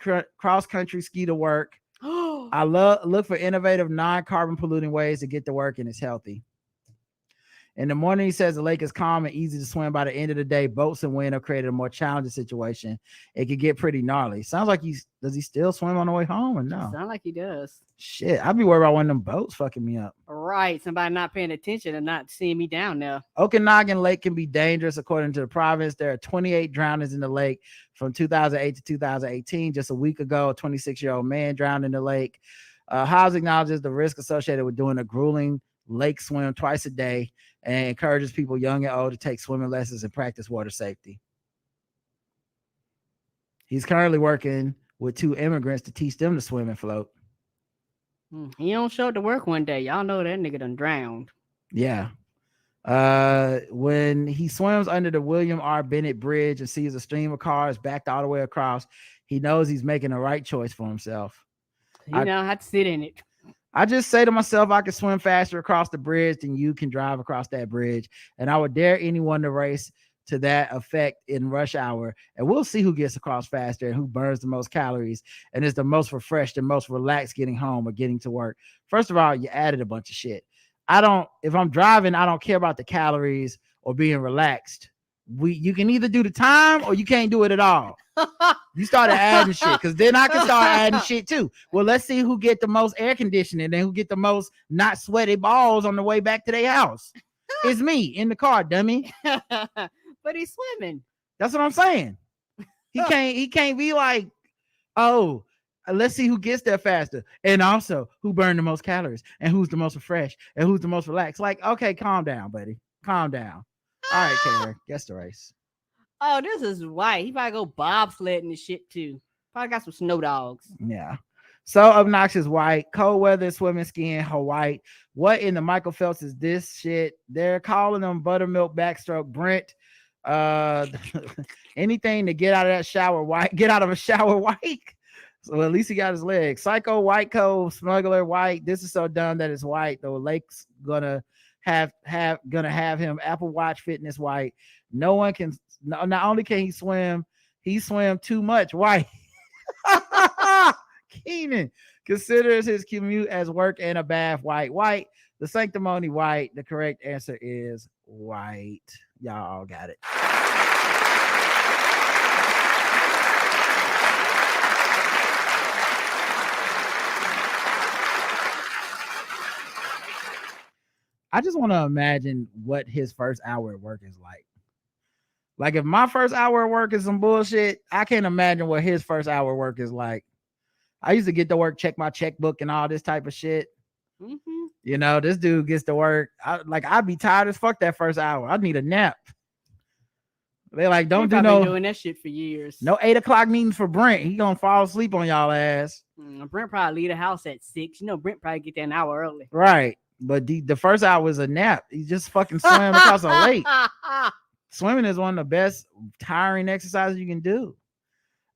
country ski to work. I look for innovative, non-carbon polluting ways to get to work, and it's healthy. In the morning, he says the lake is calm and easy to swim. By the end of the day, boats and wind have created a more challenging situation. It could get pretty gnarly. Sounds like does he still swim on the way home or no? Sounds like he does. Shit, I'd be worried about one of them boats fucking me up. Right, somebody not paying attention and not seeing me down there. Okanagan Lake can be dangerous, according to the province. There are 28 drownings in the lake from 2008 to 2018. Just a week ago, a 26-year-old man drowned in the lake. Hobbs acknowledges the risk associated with doing a grueling lake swim twice a day and encourages people young and old to take swimming lessons and practice water safety. He's currently working with 2 immigrants to teach them to swim and float. He don't show up to work one day. Y'all know that nigga done drowned. Yeah. When he swims under the William R. Bennett Bridge and sees a stream of cars backed all the way across, he knows he's making the right choice for himself. You know, I have to sit in it. I just say to myself, I can swim faster across the bridge than you can drive across that bridge. And I would dare anyone to race to that effect in rush hour. And we'll see who gets across faster and who burns the most calories and is the most refreshed and most relaxed getting home or getting to work. First of all, you added a bunch of shit. If I'm driving, I don't care about the calories or being relaxed. You can either do the time or you can't do it at all. You started adding shit, because then I can start adding shit too. Well, let's see who get the most air conditioning and who get the most not sweaty balls on the way back to their house. It's me in the car, dummy. But he's swimming. That's what I'm saying. He can't be like, oh, let's see who gets there faster, and also who burned the most calories and who's the most refreshed and who's the most relaxed. Like, okay, calm down, buddy. Calm down. All right, Karen, guess the race. Oh, this is white. He probably go bobsledding and shit too. Probably got some snow dogs. Yeah. So obnoxious white, cold weather, swimming, skiing, white. What in the Michael Phelps is this shit? They're calling them buttermilk backstroke Brent. Anything to get out of that shower white, get out of a shower white. So at least he got his legs. Psycho white cove, smuggler white. This is so dumb that it's white. The lake's gonna have him Apple Watch fitness white. No one can. Not only can he swim too much white. Keenan considers his commute as work and a bath white. The sanctimony white. The correct answer is white. Y'all all got it. I just want to imagine what his first hour at work is like. Like, if my first hour at work is some bullshit, I can't imagine what his first hour at work is like. I used to get to work, check my checkbook and all this type of shit. Mm-hmm. You know, this dude gets to work. I'd be tired as fuck that first hour. I'd need a nap. They like, don't do no doing that shit for years. No 8 o'clock meetings for Brent. He gonna fall asleep on y'all ass. Brent probably leave the house at 6. You know, Brent probably get there an hour early. Right. But the first hour was a nap. He just fucking swam across a lake. Swimming is one of the best tiring exercises you can do.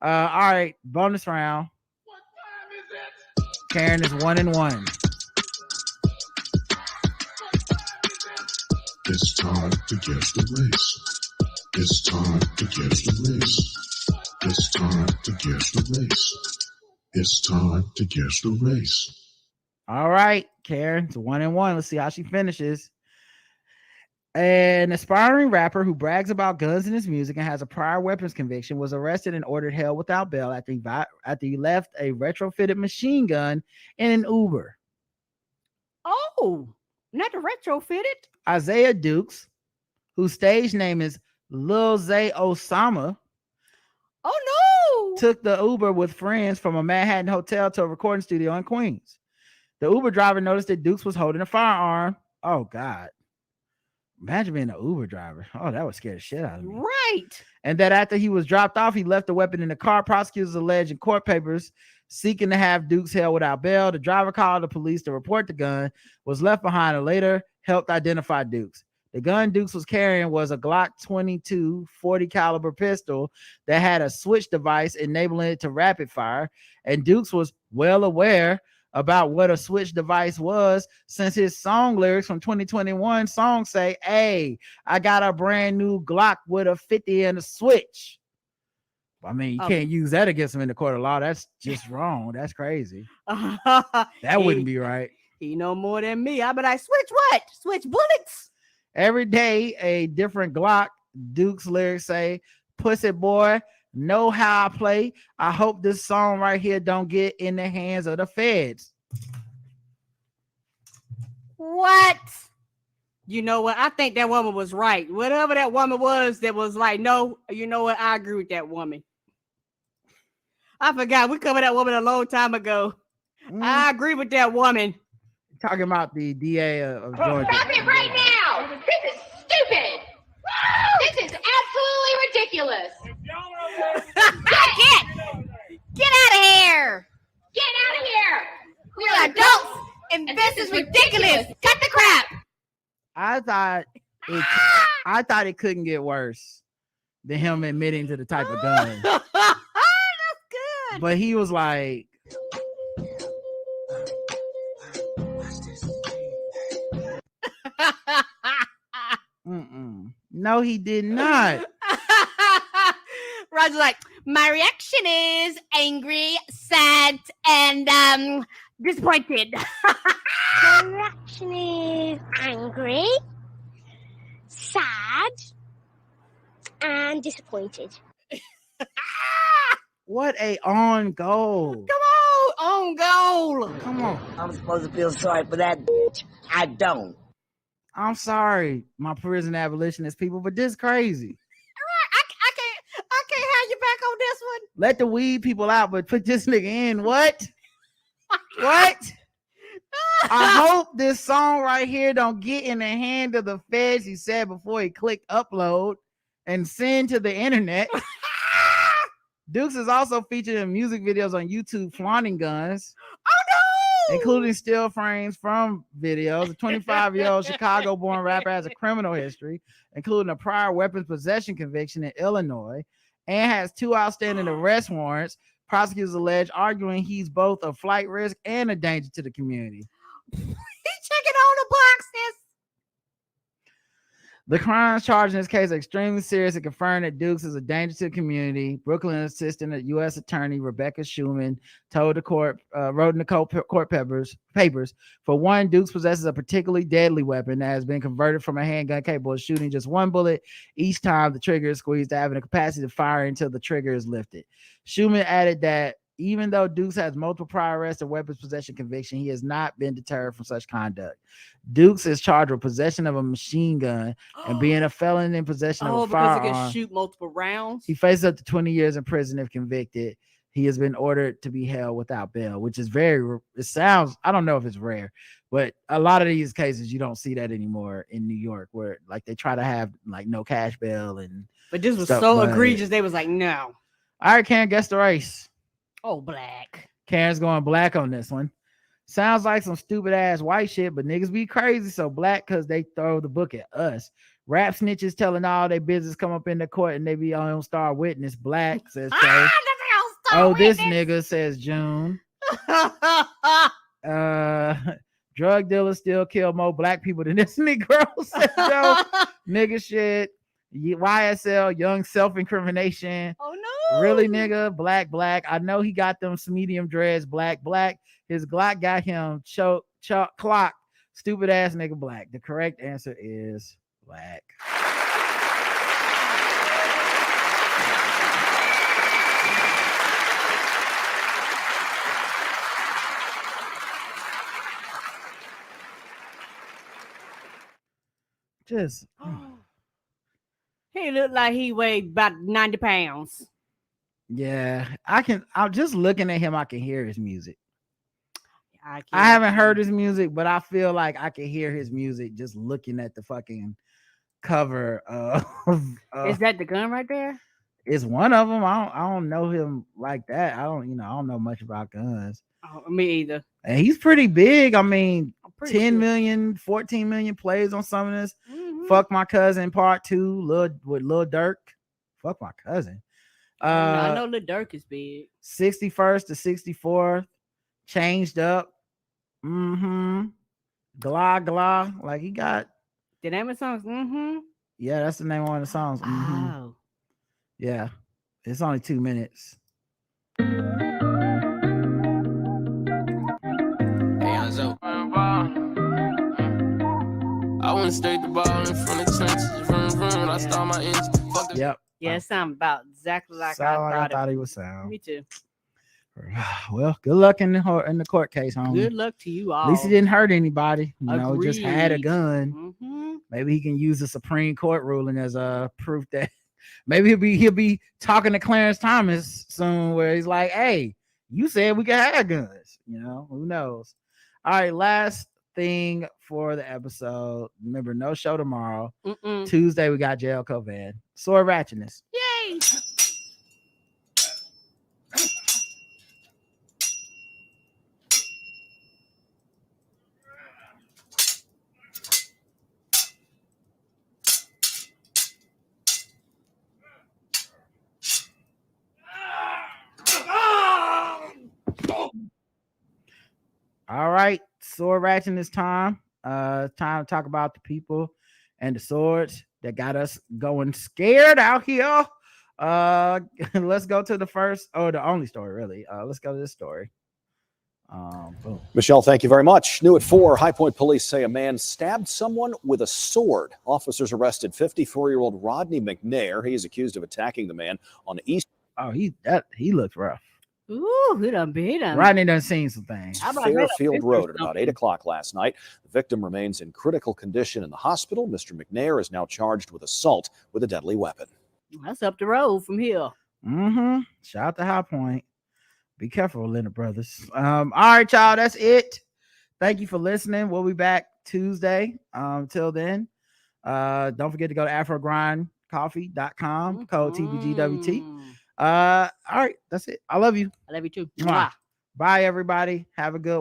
All right, bonus round. What time is it? Karen is 1-1. It's time to guess the race. It's time to guess the race. It's time to guess the race. It's time to guess the race. All right, Karen, it's 1-1. Let's see how she finishes. An aspiring rapper who brags about guns in his music and has a prior weapons conviction was arrested and ordered held without bail after he left a retrofitted machine gun in an Uber. Oh, not the retrofitted. Isaiah Dukes, whose stage name is Lil Zay Osama. Oh no! Took the Uber with friends from a Manhattan hotel to a recording studio in Queens. The Uber driver noticed that Dukes was holding a firearm. Oh God. Imagine being an Uber driver. Oh, that would scare the shit out of me. Right. And that after he was dropped off, he left the weapon in the car. Prosecutors allege in court papers seeking to have Dukes held without bail. The driver called the police to report the gun, was left behind, and later helped identify Dukes. The gun Dukes was carrying was a Glock 22 40 caliber pistol that had a switch device enabling it to rapid fire. And Dukes was well aware about what a switch device was, since his song lyrics from 2021 songs say, "Hey, I got a brand new Glock with a 50 and a switch." I mean, you can't use that against him in the court of law. That's just wrong. That's crazy. That wouldn't be right. He know more than me. I be like, switch what? Switch bullets. Every day, a different Glock. Duke's lyrics say, "Pussy boy, know how I play. I hope this song right here don't get in the hands of the feds." What? You know what? I think that woman was right. Whatever that woman was that was like, no, you know what? I agree with that woman. I forgot. We covered that woman a long time ago. I agree with that woman. Talking about the DA of Georgia. Stop it right now. This is stupid. This is absolutely ridiculous. Get out of here. Get out of here. We're adults, and this is ridiculous. Cut the crap. I thought it couldn't get worse than him admitting to the type of gun. That's good. But he was like, no, he did not. Roger's like, my reaction is angry, sad, and disappointed. My reaction is angry, sad, and disappointed. What a on goal. Come on, on goal. Come on. I'm supposed to feel sorry for that bitch. I don't. I'm sorry, my prison abolitionist people, but this is crazy. I can't have you back on this one. Let the weed people out, but put this nigga in. What? What? I hope this song right here don't get in the hand of the feds, he said before he clicked upload and send to the internet. Dukes is also featured in music videos on YouTube flaunting guns. Oh no! Including still frames from videos. A 25-year-old Chicago-born rapper has a criminal history, including a prior weapons possession conviction in Illinois, and has 2 outstanding arrest warrants. Prosecutors allege, arguing he's both a flight risk and a danger to the community. He's checking on the boxes. The crimes charged in this case are extremely serious and confirmed that Dukes is a danger to the community. Brooklyn Assistant U.S. Attorney Rebecca Schuman told the court, wrote in the court papers, for one, Dukes possesses a particularly deadly weapon that has been converted from a handgun capable of shooting just one bullet each time the trigger is squeezed to having the capacity to fire until the trigger is lifted. Schuman added that even though Dukes has multiple prior arrests and weapons possession conviction, he has not been deterred from such conduct. Dukes is charged with possession of a machine gun and being a felon in possession of a firearm. Because he can shoot multiple rounds. He faces up to 20 years in prison if convicted. He has been ordered to be held without bail, which is it sounds, I don't know if it's rare, but a lot of these cases, you don't see that anymore in New York, where like they try to have like no cash bail. But this was so egregious, they was like, no. All right, Karen, guess the race. Oh, black. Karen's going black on this one. Sounds like some stupid ass white shit, but niggas be crazy. So black because they throw the book at us. Rap snitches telling all their business come up in the court and they be on Star Witness. Black says Trey. This nigga says June. Drug dealers still kill more black people than this Negro, says Joe. Nigga shit. YSL, young self-incrimination. Oh Really, nigga? Black. I know he got them medium dreads. Black. His Glock got him clock. Stupid ass nigga black. The correct answer is black. Just he looked like he weighed about 90 pounds. Yeah, I'm just looking at him. I can hear his music. I haven't heard his music, but I feel like I can hear his music just looking at the fucking cover of is that the gun right there? It's one of them. I don't know him like that. I don't know much about guns. Oh, me either. And he's pretty big. I mean, 10 million, 14 million plays on some of this. Mm-hmm. Fuck My Cousin Part 2 with Lil Durk. Fuck My Cousin. I know Lil Durk is big. 61st to 64th. Changed up. Glah. Like he got the name of the songs. Yeah, that's the name of one of the songs. Oh. Yeah. It's only 2 minutes. I went straight the ball in front of trenches. Vroom, I start my engine. Yep. Yeah, it sounds about exactly like I thought he would sound. Me too. Well, good luck in the court case, homie. Good luck to you all. At least he didn't hurt anybody. Agreed. Just had a gun. Maybe he can use the Supreme Court ruling as a proof that maybe he'll be talking to Clarence Thomas soon, where he's like, "Hey, you said we could have guns." Who knows? All right, last thing for the episode. Remember, no show tomorrow. Tuesday we got jail COVID. Sword ratchetness. Yay! All right, sword ratchetness time. Time to talk about the people and the swords that got us going scared out here. Let's go to the first or the only story, really. Let's go to this story. Boom. Michelle, thank you very much. New at 4, High Point police say a man stabbed someone with a sword. Officers arrested 54-year-old Rodney McNair. He is accused of attacking the man on East. Oh, he looked rough. Ooh, he done beat him. Rodney done seen some things. Fairfield Road at about 8 o'clock last night. The victim remains in critical condition in the hospital. Mr. McNair is now charged with assault with a deadly weapon. That's up the road from here. Shout out to High Point. Be careful, Leonard Brothers. All right, y'all. That's it. Thank you for listening. We'll be back Tuesday. Till then, don't forget to go to AfroGrindCoffee.com. Code TBGWT. All right, that's it. I love you. I love you too. Bye, everybody. Have a good one.